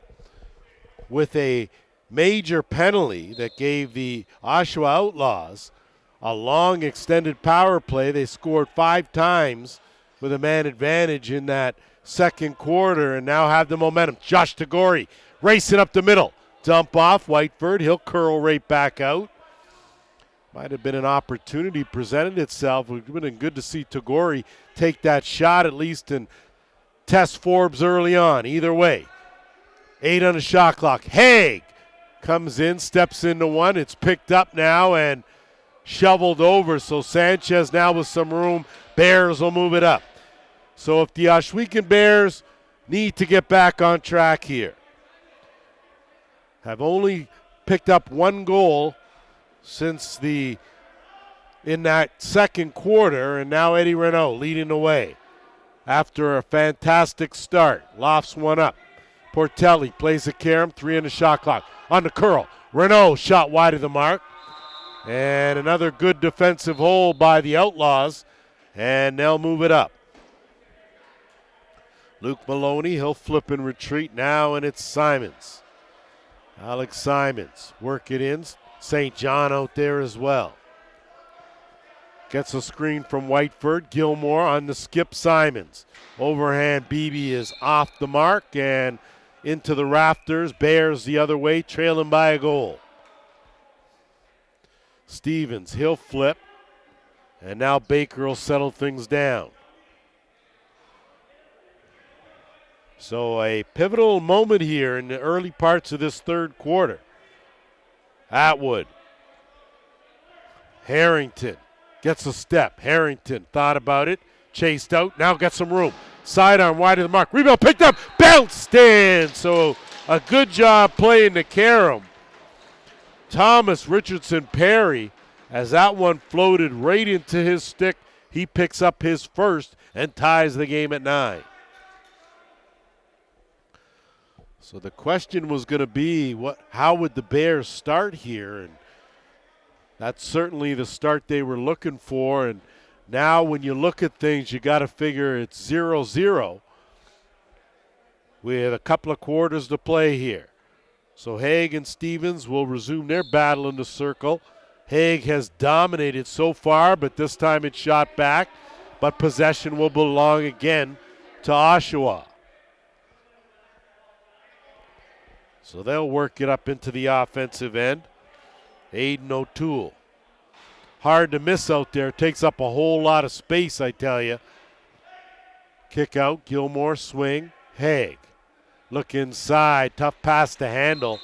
with a major penalty that gave the Oshawa Outlaws a long extended power play. They scored 5 times with a man advantage in that second quarter and now have the momentum. Josh Tagore racing up the middle. Dump off Whiteford. He'll curl right back out. Might have been an opportunity presented itself. It would have been good to see Tagore take that shot at least and test Forbes early on. Either way, 8 on the shot clock. Haig comes in, steps into one. It's picked up now and shoveled over. So Sanchez now with some room. Bears will move it up. So if the Ohsweken Bears need to get back on track here, have only picked up 1 goal since in that second quarter, and now Eddie Renault leading the way after a fantastic start. Lofts one up. Portelli plays a Karam, 3 on the shot clock. On the curl, Renault shot wide of the mark. And another good defensive hold by the Outlaws, and they'll move it up. Luke Maloney, he'll flip and retreat now, and it's Simons. Alex Simons, work it in. St. John out there as well. Gets a screen from Whiteford. Gilmore on the skip, Simons. Overhand, Beebe is off the mark and into the rafters. Bears the other way, trailing by a goal. Stevens, he'll flip. And now Baker will settle things down. So a pivotal moment here in the early parts of this third quarter. Atwood. Harrington gets a step. Harrington thought about it. Chased out. Now got some room. Sidearm wide of the mark. Rebound picked up. Bounced in. So a good job playing to Karam. Thomas Richardson Perry, as that one floated right into his stick, he picks up his first and ties the game at 9. So the question was going to be, how would the Bears start here? And that's certainly the start they were looking for. And now when you look at things, you got to figure it's 0-0 with a couple of quarters to play here. So Haig and Stevens will resume their battle in the circle. Haig has dominated so far, but this time it's shot back. But possession will belong again to Oshawa. So they'll work it up into the offensive end. Aiden O'Toole. Hard to miss out there. Takes up a whole lot of space, I tell you. Kick out. Gilmore swing. Haig. Look inside. Tough pass to handle.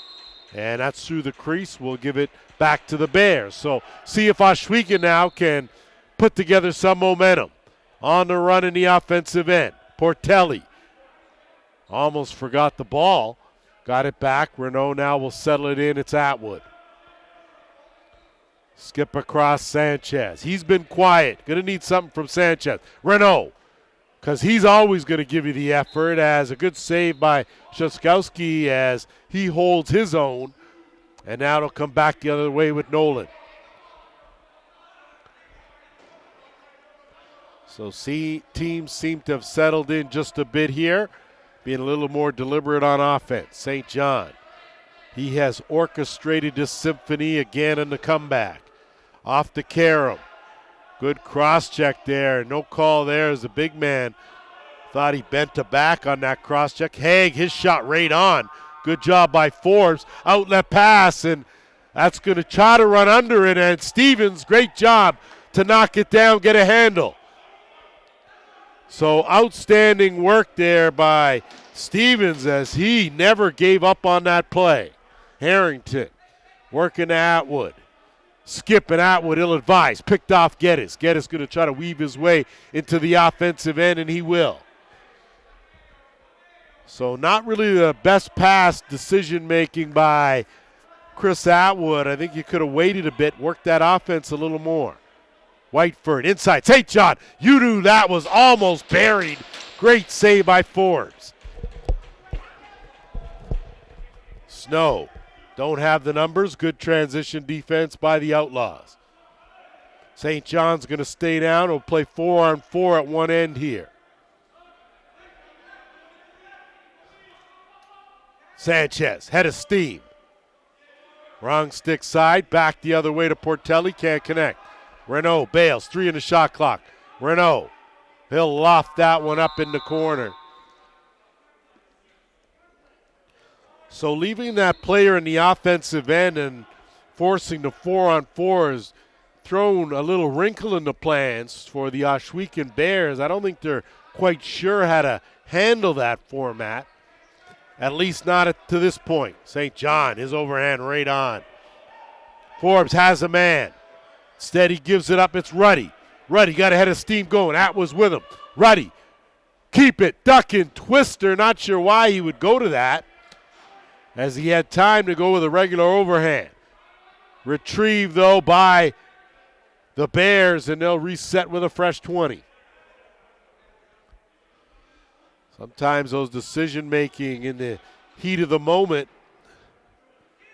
And that's through the crease. We'll give it back to the Bears. So see if Ohsweken now can put together some momentum. On the run in the offensive end. Portelli. Almost forgot the ball. Got it back. Renault now will settle it in. It's Atwood. Skip across Sanchez. He's been quiet. Going to need something from Sanchez. Renault because he's always going to give you the effort, as a good save by Shuskowski as he holds his own. And now it'll come back the other way with Nolan. So teams seem to have settled in just a bit here, being a little more deliberate on offense. St. John, he has orchestrated this symphony again in the comeback. Off to Karam. Good cross-check there. No call there as the big man thought he bent the back on that cross-check. Haig, his shot right on. Good job by Forbes. Outlet pass, and that's going to try to run under it. And Stevens, great job to knock it down, get a handle. So outstanding work there by Stevens as he never gave up on that play. Harrington working to Atwood. Skip and Atwood ill-advised. Picked off Geddes. Geddes going to try to weave his way into the offensive end, and he will. So not really the best pass decision-making by Chris Atwood. I think you could have waited a bit, worked that offense a little more. Whiteford inside. St. John, you knew that was almost buried. Great save by Forbes. Snow. Don't have the numbers. Good transition defense by the Outlaws. St. John's going to stay down. We'll play 4-on-4 at one end here. Sanchez, head of steam. Wrong stick side. Back the other way to Portelli. Can't connect. Renault bails. 3 in the shot clock. Renault. He'll loft that one up in the corner. So leaving that player in the offensive end and forcing the 4-on-4 has thrown a little wrinkle in the plans for the Ohsweken Bears. I don't think they're quite sure how to handle that format, at least not to this point. St. John, his overhand right on. Forbes has a man. Instead, he gives it up. It's Ruddy. Ruddy got a head of steam going. Atwood's with him. Ruddy, keep it, ducking, twister. Not sure why he would go to that, as he had time to go with a regular overhand. Retrieved, though, by the Bears, and they'll reset with a fresh 20. Sometimes those decision-making in the heat of the moment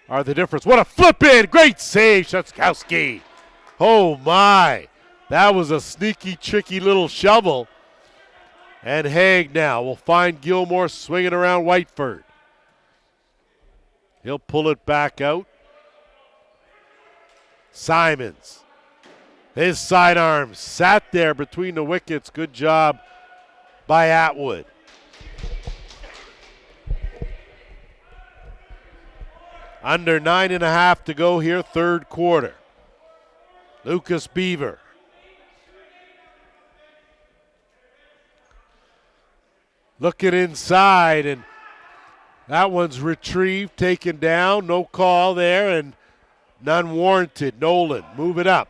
are the difference. What a flip-in! Great save, Shuskowski. Oh, my. That was a sneaky, tricky little shovel. And Haig now will find Gilmore swinging around Whiteford. He'll pull it back out. Simons. His sidearm sat there between the wickets. Good job by Atwood. Under 9.5 to go here, third quarter. Lucas Beaver. Looking inside, and that one's retrieved, taken down. No call there, and none warranted. Nolan, move it up.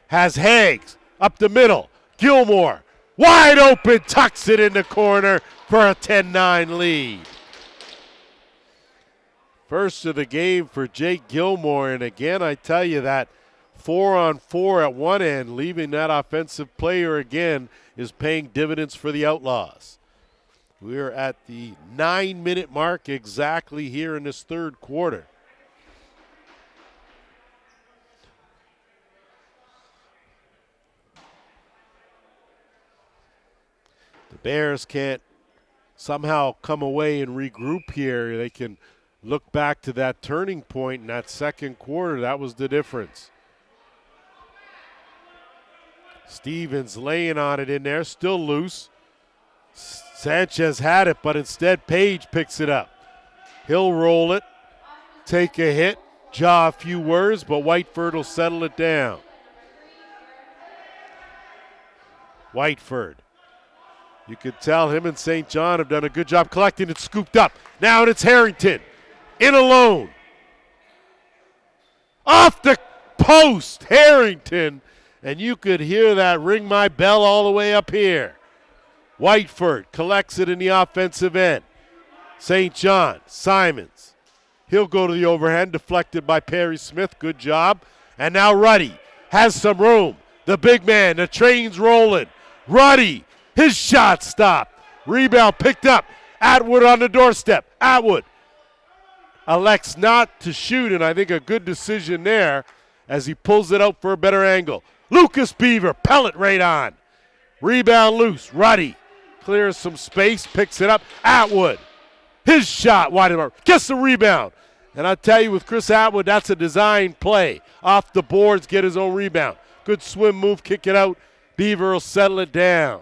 Has Higgs up the middle. Gilmore, wide open, tucks it in the corner for a 10-9 lead. First of the game for Jake Gilmore, and again, I tell you that 4-on-4 at one end, leaving that offensive player again, is paying dividends for the Outlaws. We're at the 9-minute mark exactly here in this third quarter. The Bears can't somehow come away and regroup here. They can look back to that turning point in that second quarter. That was the difference. Stevens laying on it in there, still loose. Sanchez had it, but instead Page picks it up. He'll roll it, take a hit, jaw a few words, but Whiteford will settle it down. Whiteford. You could tell him and St. John have done a good job collecting it, scooped up. Now it's Harrington, in alone. Off the post, Harrington, and you could hear that ring my bell all the way up here. Whiteford collects it in the offensive end. St. John, Simons. He'll go to the overhand, deflected by Perry Smith. Good job. And now Ruddy has some room. The big man, the train's rolling. Ruddy His shot stopped. Rebound picked up. Atwood on the doorstep. Atwood elects not to shoot, and I think a good decision there as he pulls it out for a better angle. Lucas Beaver, pellet right on. Rebound loose. Ruddy clears some space, picks it up. Atwood, his shot wide of the mark. Gets the rebound. And I'll tell you, with Chris Atwood, that's a design play. Off the boards, get his own rebound. Good swim move, kick it out. Beaver will settle it down.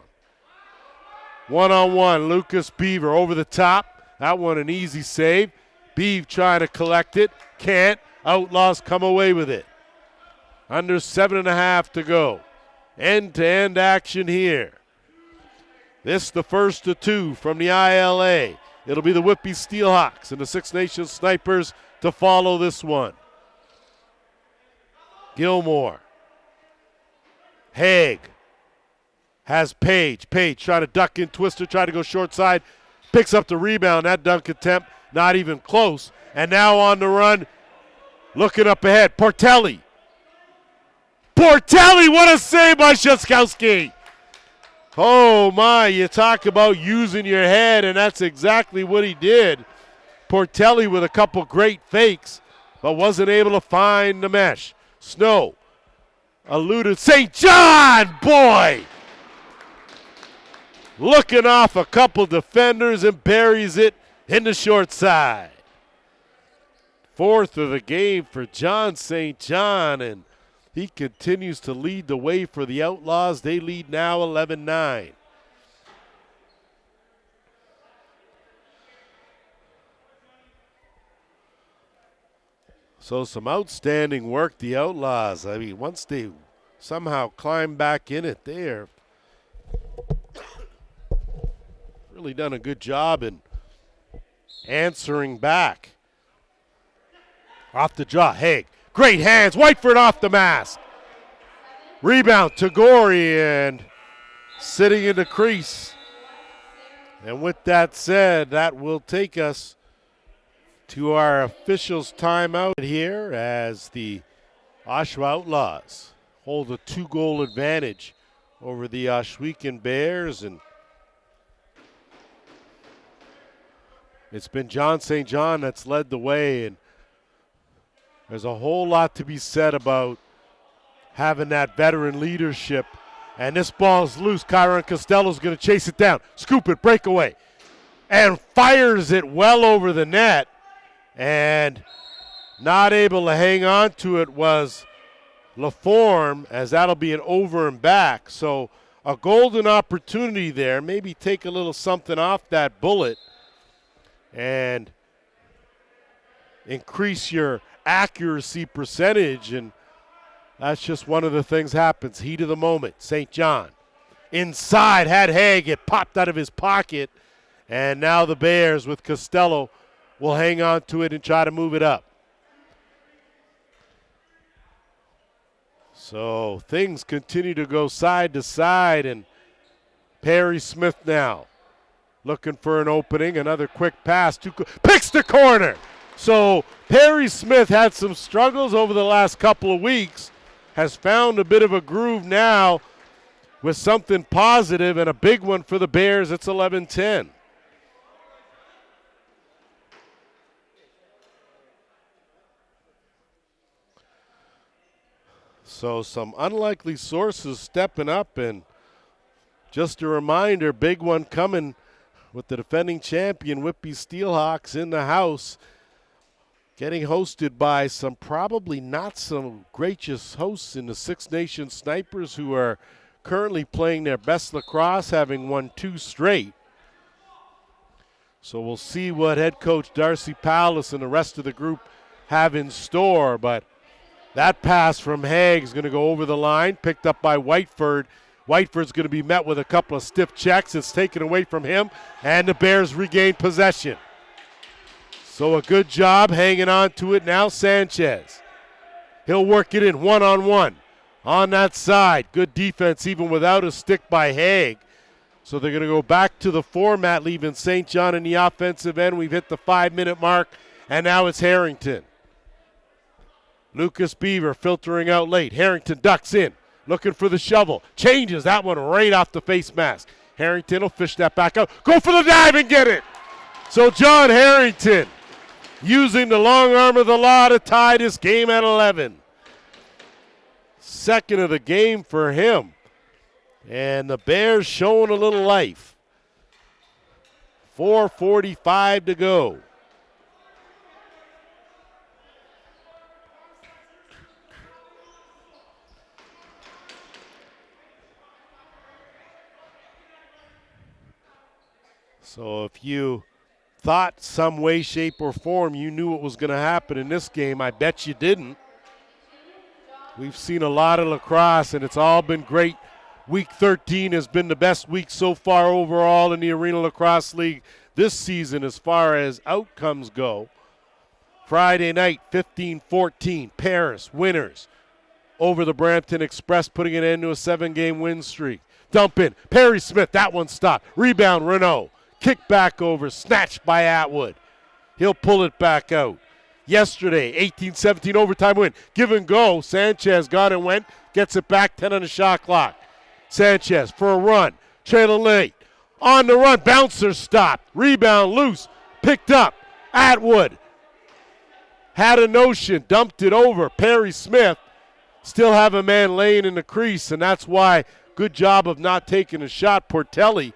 One-on-one, Lucas Beaver over the top. That one an easy save. Beaver trying to collect it. Can't. Outlaws come away with it. Under 7.5 to go. End-to-end action here. This the first of two from the ILA. It'll be the Whitby Steelhawks and the Six Nations Snipers to follow this one. Gilmore. Haig has Page. Page trying to duck in, twister, trying to go short side. Picks up the rebound. That dunk attempt, not even close. And now on the run, looking up ahead. Portelli, what a save by Szyskowski. Oh, my, you talk about using your head, and that's exactly what he did. Portelli with a couple great fakes, but wasn't able to find the mesh. Snow eluded St. John, boy! Looking off a couple defenders and buries it in the short side. Fourth of the game for John St. John, and he continues to lead the way for the Outlaws. They lead now 11-9. So some outstanding work, the Outlaws. I mean, once they somehow climb back in it, they're really done a good job in answering back. Off the draw, Haig. Great hands, Whiteford off the mask. Rebound, Tagori, and sitting in the crease. And with that said, that will take us to our officials' timeout here as the Oshawa Outlaws hold a 2-goal advantage over the Ohsweken Bears. And it's been John St. John that's led the way, and there's a whole lot to be said about having that veteran leadership. And this ball's loose. Kyron Costello's going to chase it down, scoop it, breakaway, and fires it well over the net. And not able to hang on to it was LaForme, as that'll be an over and back. So a golden opportunity there. Maybe take a little something off that bullet and increase your accuracy percentage, and that's just one of the things happens. Heat of the moment. St. John inside, had Haig. It popped out of his pocket, and now the Bears with Costello will hang on to it and try to move it up. So things continue to go side to side, and Perry Smith now looking for an opening. Another quick pass. Picks the corner. So Perry Smith had some struggles over the last couple of weeks, has found a bit of a groove now with something positive, and a big one for the Bears. It's 11-10. So some unlikely sources stepping up, and just a reminder, big one coming with the defending champion Whitby Steelhawks in the house, getting hosted by some probably not so gracious hosts in the Six Nations Snipers, who are currently playing their best lacrosse, having won 2 straight. So we'll see what head coach Darcy Palace and the rest of the group have in store, but that pass from Haig is going to go over the line, picked up by Whiteford. Whiteford's going to be met with a couple of stiff checks. It's taken away from him, and the Bears regain possession. So a good job hanging on to it now, Sanchez. He'll work it in one-on-one on that side. Good defense even without a stick by Haig. So they're going to go back to the format, leaving St. John in the offensive end. We've hit the 5-minute mark, and now it's Harrington. Lucas Beaver filtering out late. Harrington ducks in, looking for the shovel. Changes that one right off the face mask. Harrington will fish that back out. Go for the dive and get it. So John Harrington using the long arm of the law to tie this game at 11. Second of the game for him. And the Bears showing a little life. 4:45 to go. So if you thought some way, shape, or form you knew what was going to happen in this game, I bet you didn't. We've seen a lot of lacrosse, and it's all been great. Week 13 has been the best week so far overall in the Arena Lacrosse League this season as far as outcomes go. Friday night, 15-14, Paris winners over the Brampton Express, putting an end to a 7-game win streak. Dump in, Perry Smith, that one stopped. Rebound, Renault. Kick back over, snatched by Atwood. He'll pull it back out. Yesterday, 18-17 overtime win. Give and go. Sanchez got it, went, gets it back, 10 on the shot clock. Sanchez for a run, trailing late. On the run, bouncer stopped. Rebound loose, picked up. Atwood had a notion, dumped it over. Perry Smith still have a man laying in the crease, and that's why good job of not taking a shot. Portelli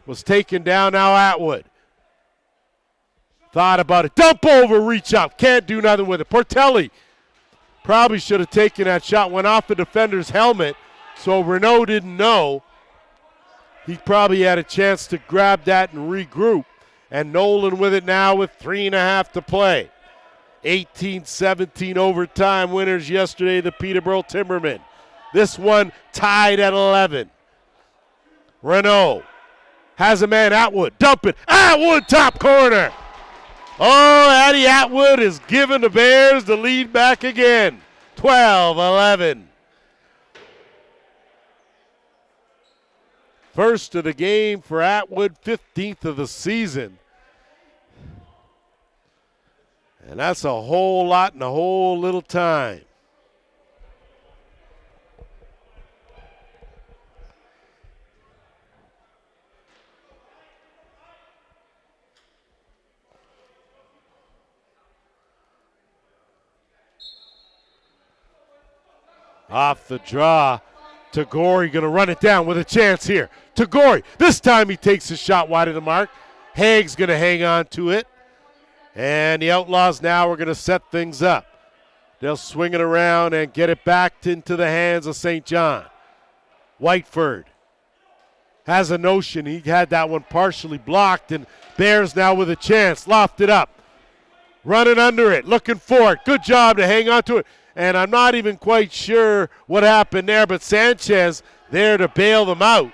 was taken down, now Atwood. Thought about it. Dump over, reach out. Can't do nothing with it. Portelli probably should have taken that shot. Went off the defender's helmet, so Renault didn't know. He probably had a chance to grab that and regroup. And Nolan with it now with 3.5 to play. 18-17 overtime winners yesterday, the Peterborough Timbermen. This one tied at 11. Renault has a man, Atwood. Dump it. Atwood, top corner. Oh, Addie Atwood is giving the Bears the lead back again. 12-11. First of the game for Atwood, 15th of the season. And that's a whole lot in a whole little time. Off the draw, Tagore going to run it down with a chance here. Tagore, this time he takes a shot wide of the mark. Haig's going to hang on to it. And the Outlaws now are going to set things up. They'll swing it around and get it back into the hands of St. John. Whiteford has a notion. He had that one partially blocked, and Bears now with a chance. Lofted up. Running under it, looking for it. Good job to hang on to it. And I'm not even quite sure what happened there, but Sanchez there to bail them out.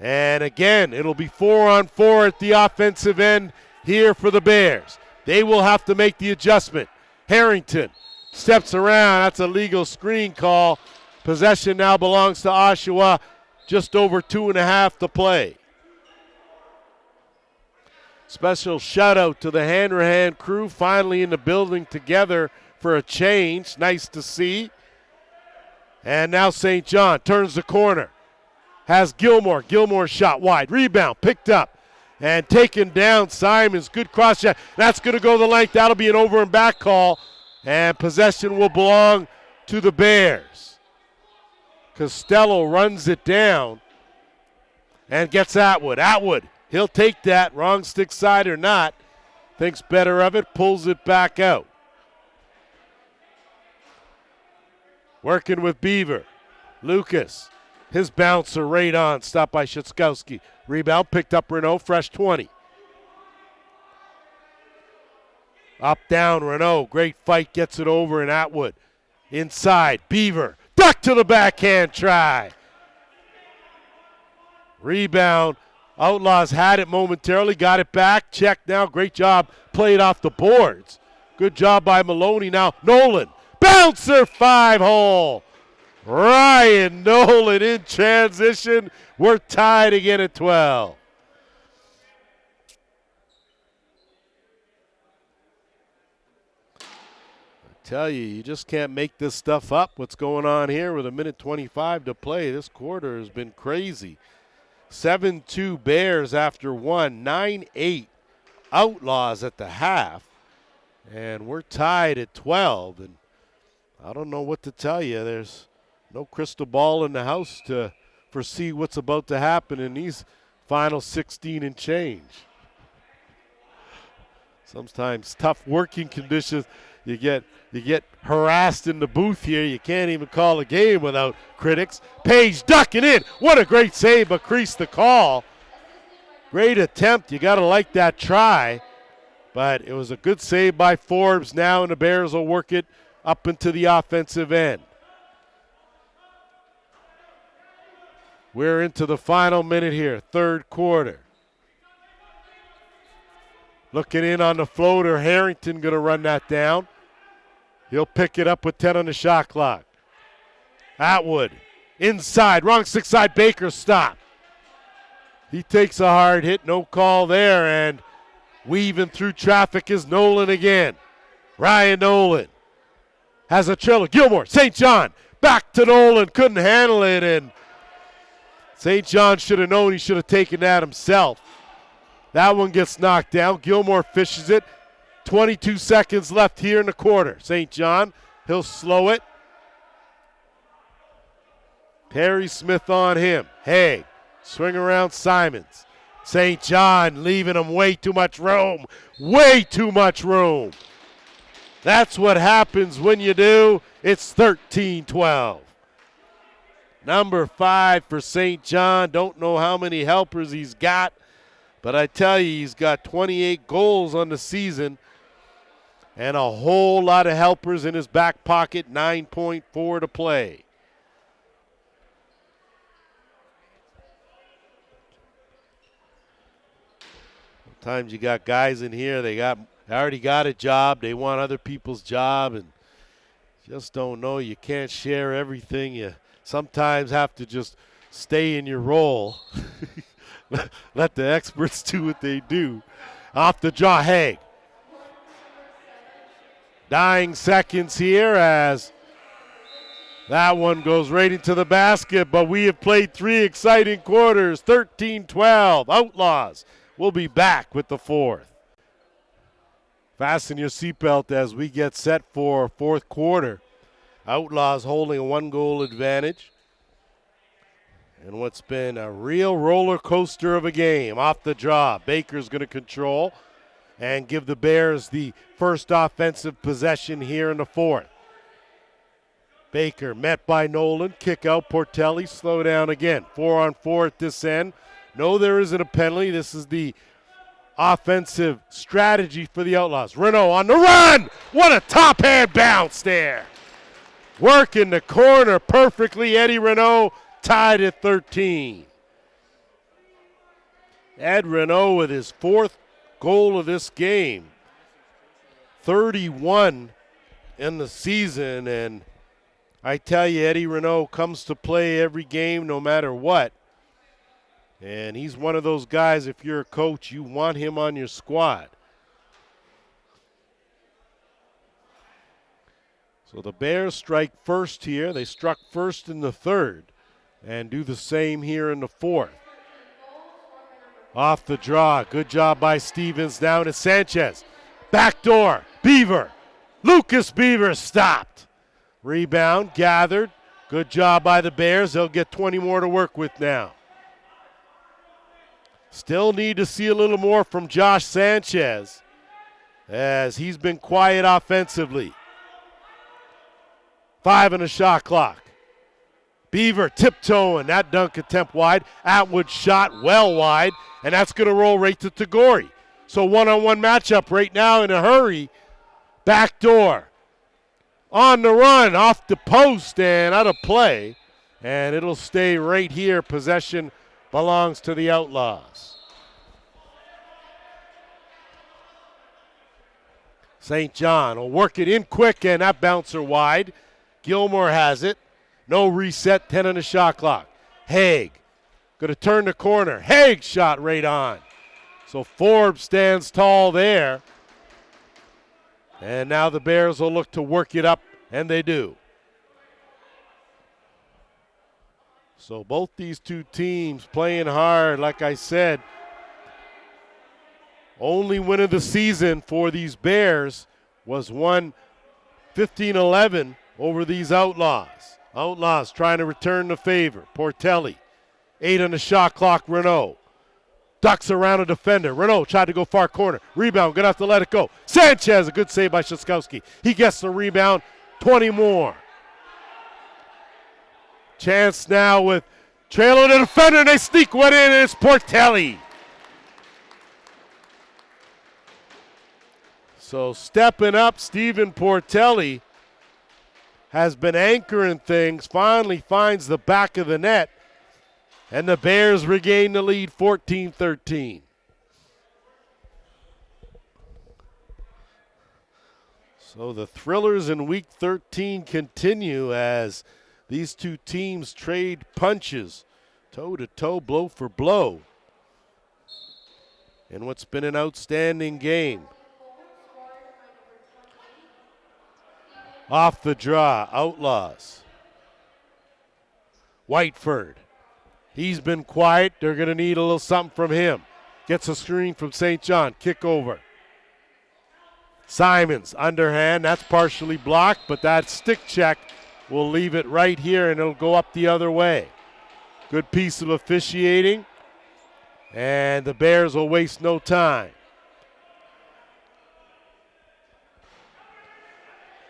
And again, it'll be 4-on-4 at the offensive end here for the Bears. They will have to make the adjustment. Harrington steps around. That's a legal screen call. Possession now belongs to Oshawa. Just over 2.5 to play. Special shout out to the Hanrahan crew, finally in the building together for a change. Nice to see. And now St. John turns the corner. Has Gilmore. Gilmore shot wide. Rebound picked up and taken down. Simons, good cross shot. That's going to go the length. That'll be an over and back call. And possession will belong to the Bears. Costello runs it down and gets Atwood. Atwood. He'll take that, wrong stick side or not. Thinks better of it, pulls it back out. Working with Beaver. Lucas, his bouncer right on, stopped by Szyckowski. Rebound picked up Renault, fresh 20. Up, down, Renault, great fight, gets it over, and Atwood. Inside, Beaver, duck to the backhand try. Rebound. Outlaws had it momentarily, got it back, checked now, great job, played off the boards. Good job by Maloney now. Nolan, bouncer 5-hole. Ryan Nolan in transition. We're tied again at 12. tell you, you just can't make this stuff up. What's going on here with 1:25 to play? This quarter has been crazy. 7-2 Bears after one, 9-8 Outlaws at the half, and we're tied at 12. And I don't know what to tell you. There's no crystal ball in the house to foresee what's about to happen in these final 16 and change. Sometimes tough working conditions. You get harassed in the booth here. You can't even call a game without critics. Page ducking in. What a great save, but creased the call. Great attempt. You got to like that try. But it was a good save by Forbes now, and the Bears will work it up into the offensive end. We're into the final minute here, third quarter. Looking in on the floater, Harrington going to run that down. He'll pick it up with 10 on the shot clock. Atwood, inside, wrong six side, Baker stop. He takes a hard hit, no call there, and weaving through traffic is Nolan again. Ryan Nolan has a trailer. Gilmore, St. John, back to Nolan, couldn't handle it, and St. John should have known he should have taken that himself. That one gets knocked down. Gilmore fishes it. 22 seconds left here in the quarter. St. John, he'll slow it. Perry Smith on him. Haig, swing around Simons. St. John leaving him way too much room. Way too much room. That's what happens when you do. It's 13-12. Number 5 for St. John. Don't know how many helpers he's got, but I tell you, he's got 28 goals on the season and a whole lot of helpers in his back pocket, 9.4 to play. Sometimes you got guys in here, they already got a job, they want other people's job, and just don't know. You can't share everything. You sometimes have to just stay in your role. Let the experts do what they do. Off the draw, Haig. Dying seconds here as that one goes right into the basket, but we have played 3 exciting quarters, 13-12. Outlaws will be back with the fourth. Fasten your seatbelt as we get set for fourth quarter. Outlaws holding a 1-goal advantage. And what's been a real roller coaster of a game. Off the draw, Baker's going to control and give the Bears the first offensive possession here in the fourth. Baker met by Nolan, kick out, Portelli, slow down again. 4-on-4 at this end. No, there isn't a penalty. This is the offensive strategy for the Outlaws. Renault on the run! What a top hand bounce there. Working the corner perfectly, Eddie Renault. Tied at 13. Ed Renault with his 4th goal of this game. 31 in the season, and I tell you, Eddie Renault comes to play every game no matter what. And he's one of those guys, if you're a coach, you want him on your squad. So the Bears strike first here. They struck first in the third. And do the same here in the fourth. Off the draw. Good job by Stevens. Down to Sanchez. Backdoor. Beaver. Lucas Beaver stopped. Rebound gathered. Good job by the Bears. They'll get 20 more to work with now. Still need to see a little more from Josh Sanchez as he's been quiet offensively. 5 on the shot clock. Beaver tiptoeing, that dunk attempt wide. Atwood shot well wide, and that's going to roll right to Tagore. So one-on-one matchup right now in a hurry. Backdoor. On the run, off the post and out of play. And it'll stay right here. Possession belongs to the Outlaws. St. John will work it in quick, and that bouncer wide. Gilmore has it. No reset, 10 on the shot clock. Haig going to turn the corner. Haig shot right on. So Forbes stands tall there. And now the Bears will look to work it up, and they do. So both these two teams playing hard, like I said. Only win of the season for these Bears was one 15-11 over these Outlaws. Outlaws trying to return the favor. Portelli, 8 on the shot clock, Renault. Ducks around a defender. Renault tried to go far corner. Rebound, gonna have to let it go. Sanchez, a good save by Shastkowski. He gets the rebound, 20 more. Chance now with trailing the defender, and they sneak one in, and it's Portelli. So stepping up, Stephen Portelli has been anchoring things, finally finds the back of the net, and the Bears regain the lead 14-13. So the thrillers in Week 13 continue as these two teams trade punches, toe-to-toe, blow for blow, in what's been an outstanding game. Off the draw, Outlaws. Whiteford. He's been quiet. They're going to need a little something from him. Gets a screen from St. John. Kick over. Simons, underhand. That's partially blocked, but that stick check will leave it right here, and it'll go up the other way. Good piece of officiating, and the Bears will waste no time.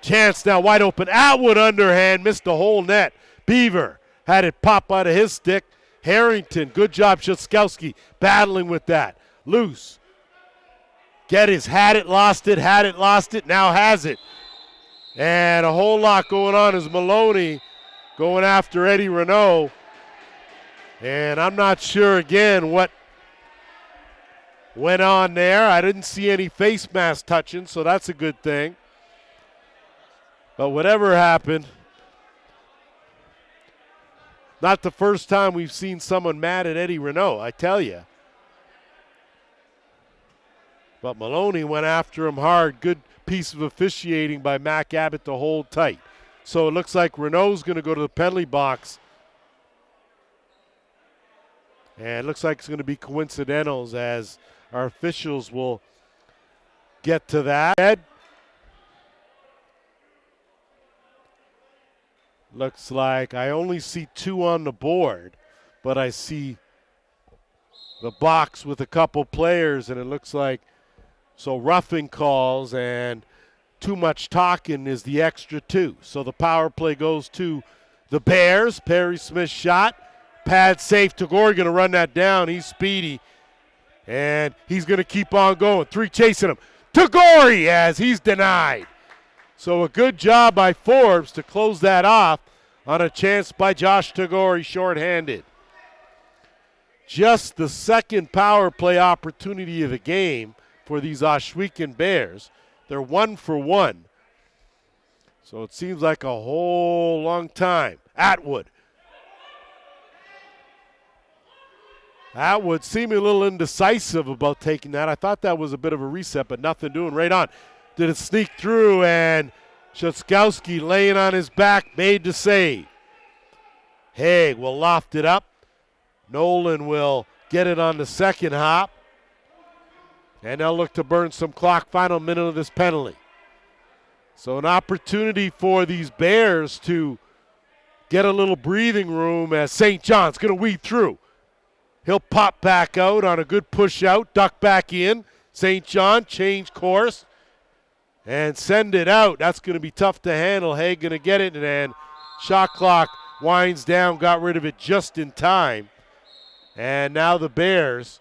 Chance now wide open. Atwood underhand, missed the whole net. Beaver had it pop out of his stick. Harrington, good job, Shastkowski, battling with that. Loose. Had it, lost it, now has it. And a whole lot going on as Maloney going after Eddie Renault. And I'm not sure, again, what went on there. I didn't see any face mask touching, so that's a good thing. But whatever happened, not the first time we've seen someone mad at Eddie Renault, I tell you. But Maloney went after him hard. Good piece of officiating by Mac Abbott to hold tight. So it looks like Renault's going to go to the penalty box. And it looks like it's going to be coincidentals as our officials will get to that. Ed? Looks like I only see 2 on the board, but I see the box with a couple players, and it looks like so roughing calls and too much talking is the extra 2. So the power play goes to the Bears. Perry Smith shot. Pad safe. Tagore going to run that down. He's speedy, and he's going to keep on going. 3 chasing him. Tagore as he's denied. So a good job by Forbes to close that off on a chance by Josh Tagore, shorthanded. Just the second power play opportunity of the game for these Ohsweken Bears. They're 1 for 1. So it seems like a whole long time. Atwood seeming a little indecisive about taking that. I thought that was a bit of a reset, but nothing doing. Right on. Did it sneak through, and Shastkowski laying on his back made the save. Haig will loft it up. Nolan will get it on the second hop. And they'll look to burn some clock, final minute of this penalty. So an opportunity for these Bears to get a little breathing room as St. John's going to weave through. He'll pop back out on a good push out, duck back in. St. John change course and send it out. That's going to be tough to handle. Haig going to get it, and shot clock winds down, got rid of it just in time. And now the Bears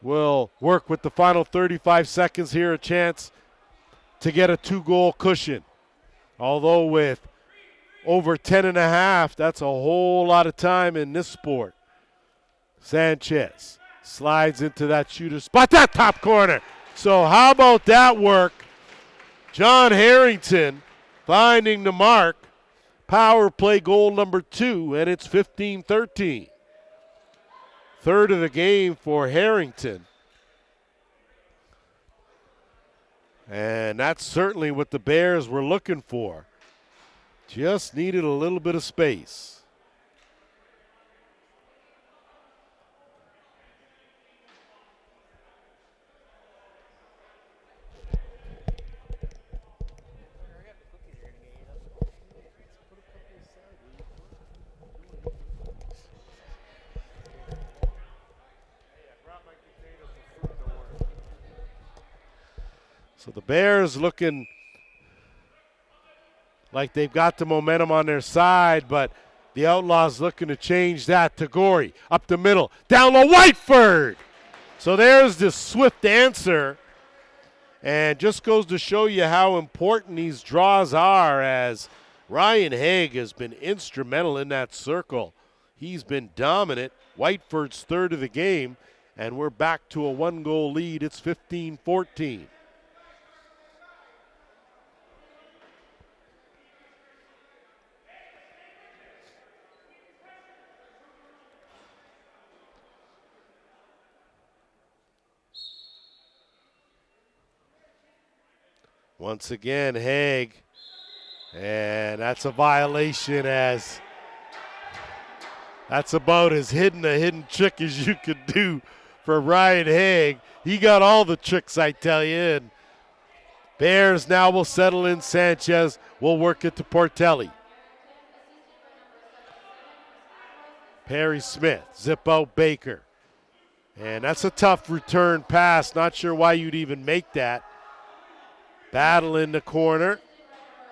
will work with the final 35 seconds here, a chance to get a 2-goal cushion. Although with over 10.5, that's a whole lot of time in this sport. Sanchez slides into that shooter spot, that top corner. So how about that work? John Harrington finding the mark. Power play goal number 2, and it's 15-13. Third of the game for Harrington. And that's certainly what the Bears were looking for. Just needed a little bit of space. So the Bears looking like they've got the momentum on their side, but the Outlaws looking to change that. Tagore up the middle, down to Whiteford. So there's the swift answer, and just goes to show you how important these draws are, as Ryan Haig has been instrumental in that circle. He's been dominant. Whiteford's third of the game, and we're back to a one-goal lead. It's 15-14. Once again, Haig, and that's a violation, as that's about as hidden a hidden trick as you could do for Ryan Haig. He got all the tricks, I tell you. And Bears now will settle in. Sanchez will work it to Portelli. Perry Smith, zip out Baker. And that's a tough return pass. Not sure why you'd even make that. Battle in the corner.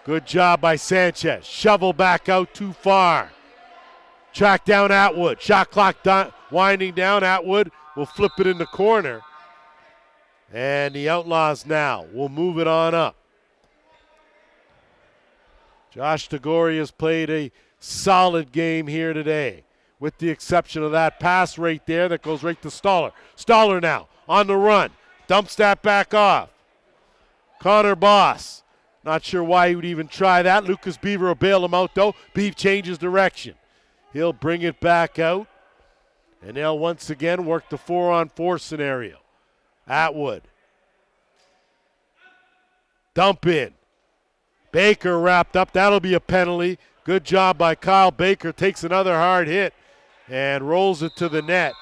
Good job by Sanchez. Shovel back out too far. Track down Atwood. Shot clock winding down. Atwood will flip it in the corner. And the Outlaws now will move it on up. Josh Tagore has played a solid game here today, with the exception of that pass right there that goes right to Stoller. Stoller now on the run. Dumps that back off. Connor Boss, not sure why he would even try that. Lucas Beaver will bail him out, though. Beaver changes direction. He'll bring it back out, and they'll once again work the 4-on-4 scenario. Atwood. Dump in. Baker wrapped up. That'll be a penalty. Good job by Kyle Baker. Takes another hard hit and rolls it to the net.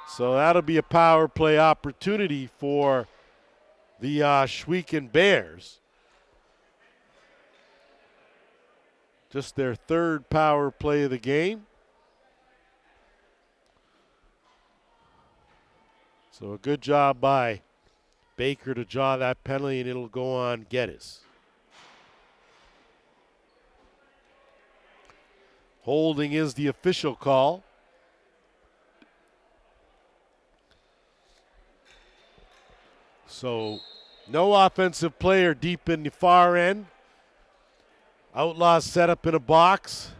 So that'll be a power play opportunity for the Ohsweken Bears. Just their third power play of the game. So a good job by Baker to draw that penalty, and it'll go on Geddes. Holding is the official call. So no offensive player deep in the far end. Outlaws set up in a box.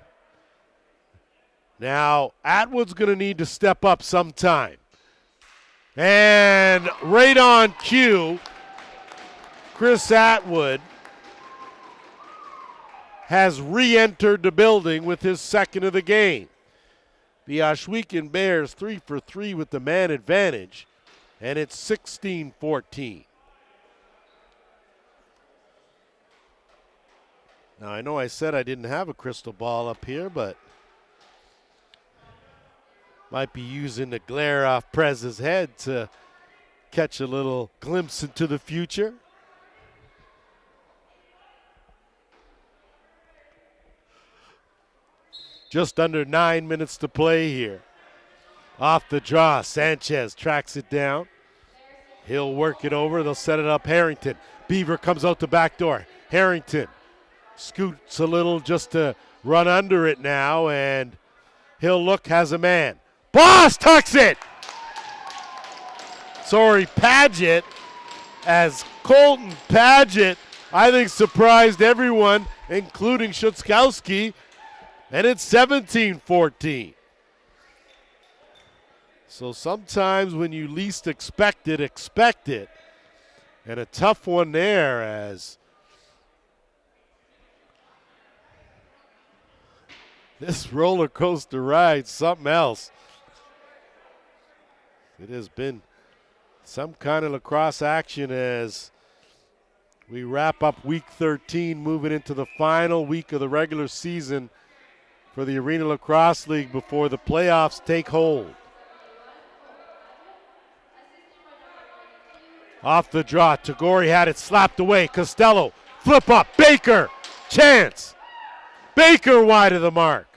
Now Atwood's going to need to step up sometime. And right on cue, Chris Atwood has re-entered the building with his second of the game. The Ohsweken Bears 3 for 3 with the man advantage, and it's 16-14. Now, I know I said I didn't have a crystal ball up here, but might be using the glare off Prez's head to catch a little glimpse into the future. Just under 9 minutes to play here. Off the draw, Sanchez tracks it down. He'll work it over. They'll set it up. Harrington. Beaver comes out the back door. Harrington scoots a little just to run under it now, and he'll look, has a man. Boss tucks it! Sorry, Paget, as Colton Paget, I think, surprised everyone, including Schutzkowski, and it's 17-14. So sometimes when you least expect it, expect it. And a tough one there, as this roller coaster ride, something else. It has been some kind of lacrosse action, as we wrap up week 13, moving into the final week of the regular season for the Arena Lacrosse League before the playoffs take hold. Off the draw, Tagore had it slapped away. Costello, flip up, Baker, chance. Baker wide of the mark.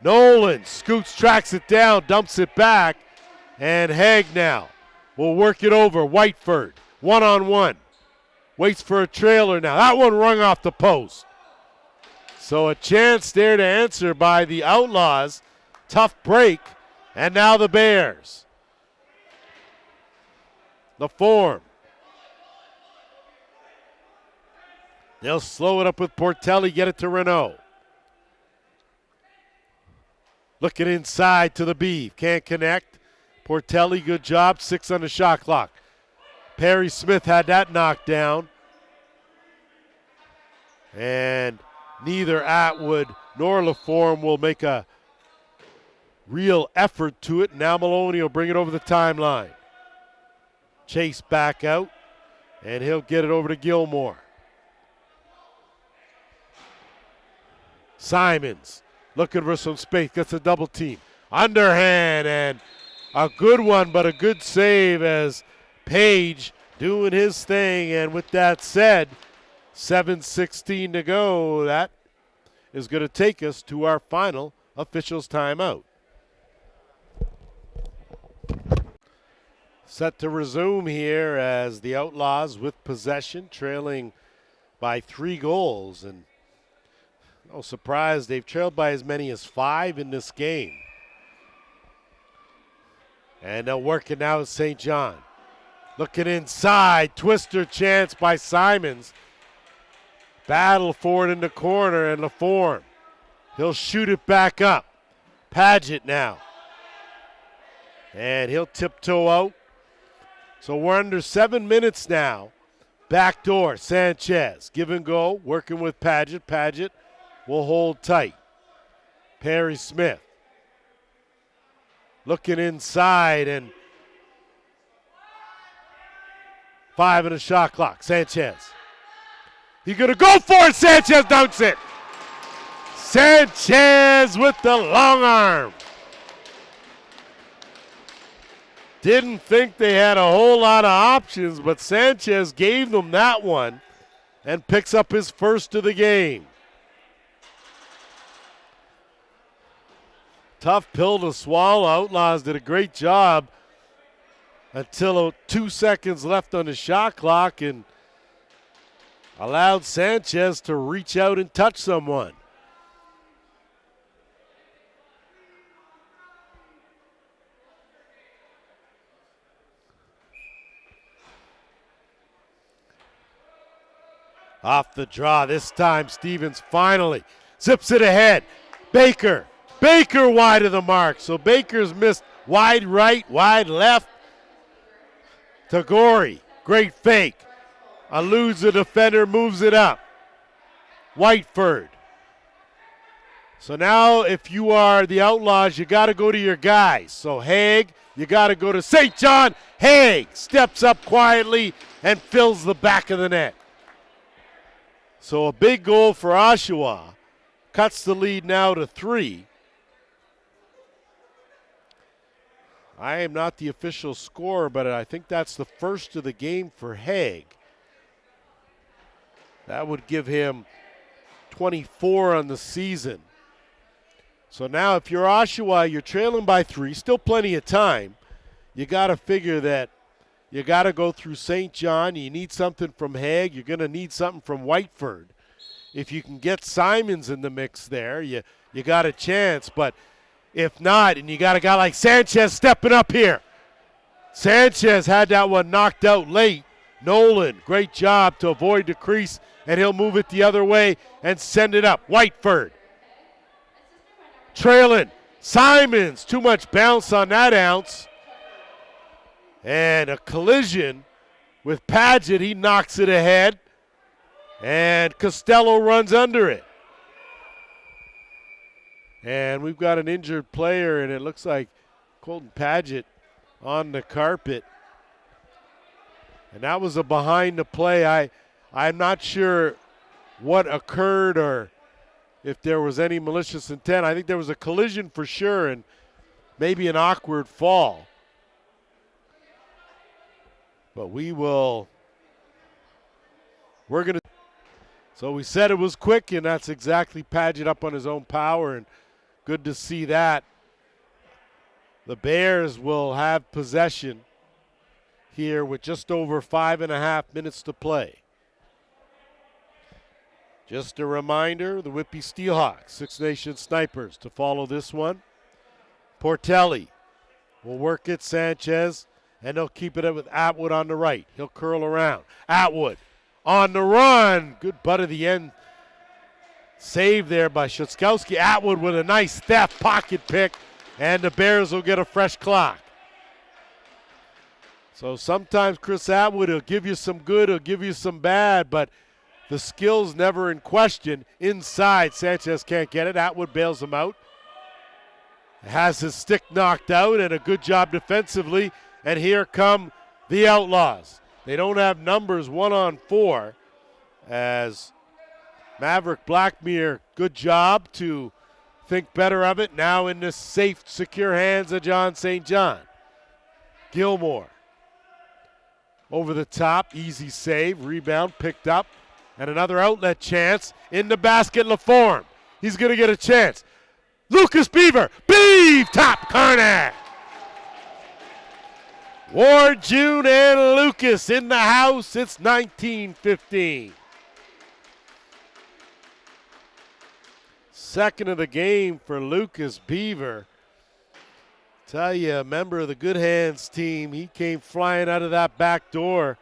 Nolan scoots, tracks it down, dumps it back, and Haig now will work it over. Whiteford, one-on-one. Waits for a trailer now. That one rung off the post. So a chance there to answer by the Outlaws. Tough break, and now the Bears. The form. They'll slow it up with Portelli, get it to Renault. Looking inside to the Beeve, can't connect. Portelli, good job, 6 on the shot clock. Perry Smith had that knocked down. And neither Atwood nor LaForme will make a real effort to it. Now Maloney will bring it over the timeline. Chase back out, and he'll get it over to Gilmore. Simons looking for some space, gets a double team. Underhand, and a good one, but a good save as Page doing his thing. And with that said, 7:16 to go. That is going to take us to our final officials timeout. Set to resume here as the Outlaws with possession, trailing by 3 goals. And no surprise, they've trailed by as many as 5 in this game. And they'll work it now with St. John. Looking inside, twister chance by Simons. Battle for it in the corner, and LaForme. He'll shoot it back up. Paget now. And he'll tiptoe out. So we're under 7 minutes now. Backdoor, Sanchez. Give and go, working with Paget. Paget will hold tight. Perry Smith. Looking inside, and 5 in the shot clock. Sanchez. He's going to go for it. Sanchez dunks it. Sanchez with the long arm. Didn't think they had a whole lot of options, but Sanchez gave them that one and picks up his first of the game. Tough pill to swallow. Outlaws did a great job until 2 seconds left on the shot clock and allowed Sanchez to reach out and touch someone. Off the draw this time, Stevens finally zips it ahead. Baker wide of the mark. So Baker's missed wide right, wide left. Tagore, great fake. Eludes the defender, moves it up. Whiteford. So now if you are the Outlaws, you got to go to your guys. So Haig, you got to go to St. John. Haig steps up quietly and fills the back of the net. So a big goal for Oshawa. Cuts the lead now to 3. I am not the official scorer, but I think that's the first of the game for Haig. That would give him 24 on the season. So now if you're Oshawa, you're trailing by 3, still plenty of time. You got to figure that you got to go through St. John. You need something from Haig. You're going to need something from Whiteford. If you can get Simons in the mix there, you got a chance. But if not, and you got a guy like Sanchez stepping up here. Sanchez had that one knocked out late. Nolan, great job to avoid the crease, and he'll move it the other way and send it up. Whiteford. Trailing. Simons, too much bounce on that ounce. And a collision with Paget. He knocks it ahead. And Costello runs under it. And we've got an injured player, and it looks like Colton Paget on the carpet. And that was a behind the play. I'm not sure what occurred or if there was any malicious intent. I think there was a collision for sure and maybe an awkward fall. But we're going to. So we said it was quick, and that's exactly Padgett up on his own power, and good to see that. The Bears will have possession here with just over 5.5 minutes to play. Just a reminder, the Whitby Steelhawks, Six Nations Snipers, to follow this one. Portelli will work it, Sanchez, and they'll keep it up with Atwood on the right. He'll curl around. Atwood on the run. Good butt of the end. Save there by Shutzkowski. Atwood with a nice theft pocket pick, and the Bears will get a fresh clock. So sometimes Chris Atwood will give you some good, he'll give you some bad, but the skill's never in question. Inside, Sanchez can't get it. Atwood bails him out. Has his stick knocked out, and a good job defensively. And here come the Outlaws. They don't have numbers 1-on-4 as Maverick Blackmere, good job to think better of it. Now in the safe, secure hands of John St. John. Gilmore over the top, easy save, rebound picked up, and another outlet chance in the basket. LaForme, he's going to get a chance. Lucas Beaver, top corner. Ward, June, and Lucas in the house. It's 19-15. Second of the game for Lucas Beaver. Tell you, a member of the Good Hands team, he came flying out of that back door.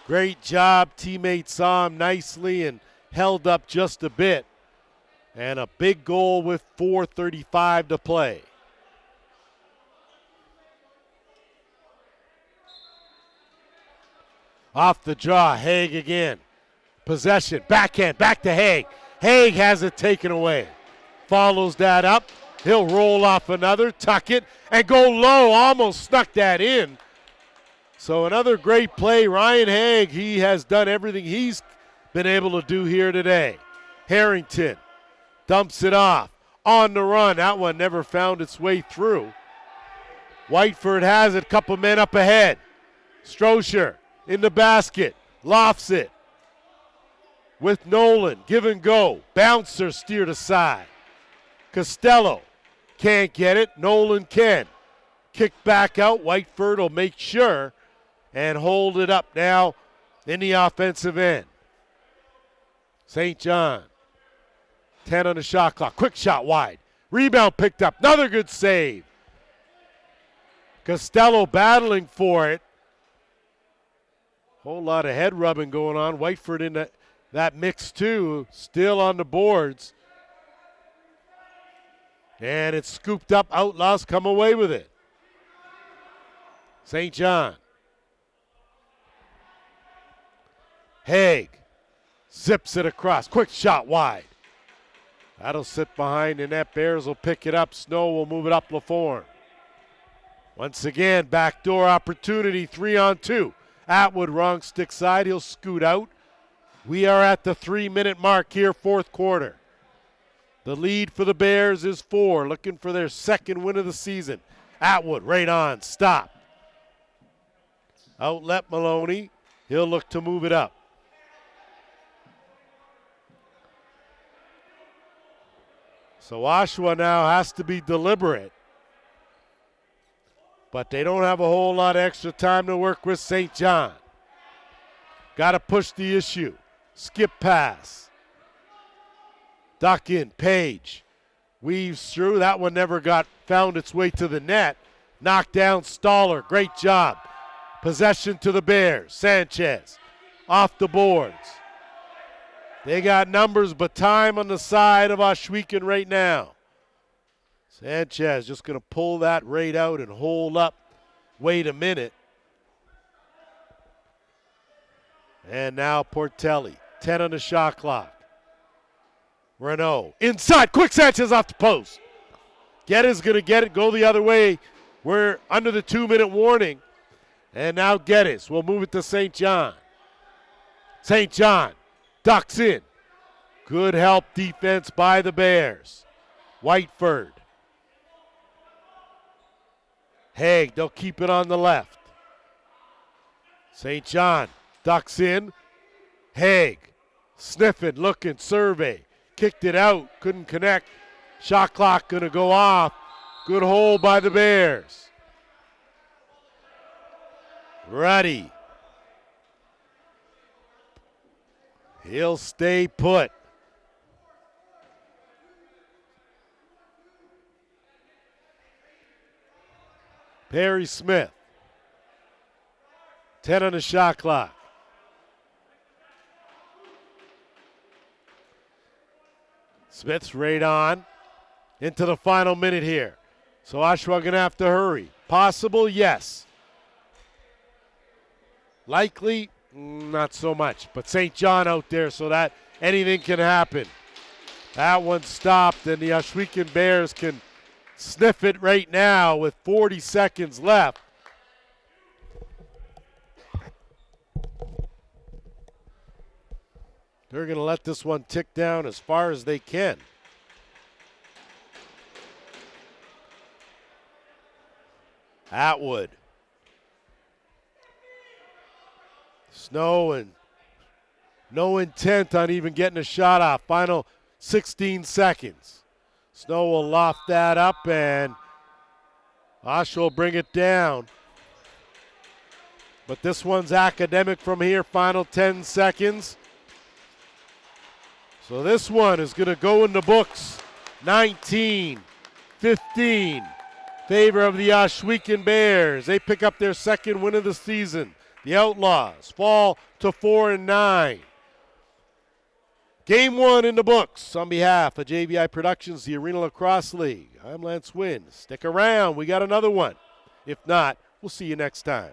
Great job. Teammates saw him nicely and held up just a bit. And a big goal with 4:35 to play. Off the draw, Haig again. Possession, backhand, back to Haig. Haig has it taken away. Follows that up. He'll roll off another, tuck it, and go low. Almost snuck that in. So another great play. Ryan Haig, he has done everything he's been able to do here today. Harrington dumps it off. On the run. That one never found its way through. Whiteford has it. Couple men up ahead. Strocher in the basket. Lofts it. With Nolan. Give and go. Bouncer steered aside. Costello can't get it. Nolan can. Kick back out. Whiteford will make sure and hold it up now in the offensive end. St. John. 10 on the shot clock. Quick shot wide. Rebound picked up. Another good save. Costello battling for it. Whole lot of head rubbing going on. Whiteford in that mix too. Still on the boards. And it's scooped up. Outlaws come away with it. St. John. Haig zips it across. Quick shot wide. That'll sit behind the net. Bears will pick it up. Snow will move it up LaForme. Once again, backdoor opportunity, 3-on-2. Atwood, wrong stick side. He'll scoot out. We are at the 3-minute mark here, fourth quarter. The lead for the Bears is 4, looking for their second win of the season. Atwood, right on, stop. Outlet Maloney. He'll look to move it up. So Oshawa now has to be deliberate. But they don't have a whole lot of extra time to work with St. John. Got to push the issue. Skip pass. Duck in. Page weaves through. That one never found its way to the net. Knocked down Stoller. Great job. Possession to the Bears. Sanchez off the boards. They got numbers, but time on the side of Ohsweken right now. Sanchez just going to pull that right out and hold up. Wait a minute. And now Portelli. 10 on the shot clock. Renault inside. Quick Sanchez off the post. Geddes going to get it. Go the other way. We're under the 2-minute warning. And now Geddes will move it to St. John. St. John ducks in. Good help defense by the Bears. Whiteford. Haig, they'll keep it on the left. St. John ducks in. Haig, sniffing, looking, survey. Kicked it out, couldn't connect. Shot clock gonna go off. Good hold by the Bears. Ruddy. He'll stay put. Perry Smith. 10 on the shot clock. Smith's right on into the final minute here. So Oshawa going to have to hurry. Possible, yes. Likely, not so much. But St. John out there so that anything can happen. That one stopped, and the Ohsweken Bears can sniff it right now with 40 seconds left. They're going to let this one tick down as far as they can. Atwood. Snow and no intent on even getting a shot off. Final 16 seconds. Snow will loft that up, and Oshawa will bring it down. But this one's academic from here. Final 10 seconds. So this one is going to go in the books. 19-15. Favor of the Ohsweken Bears. They pick up their second win of the season. The Outlaws fall to 4-9. Game one in the books. On behalf of JVI Productions, the Arenalacrosse League, I'm Lance Wynn. Stick around. We got another one. If not, we'll see you next time.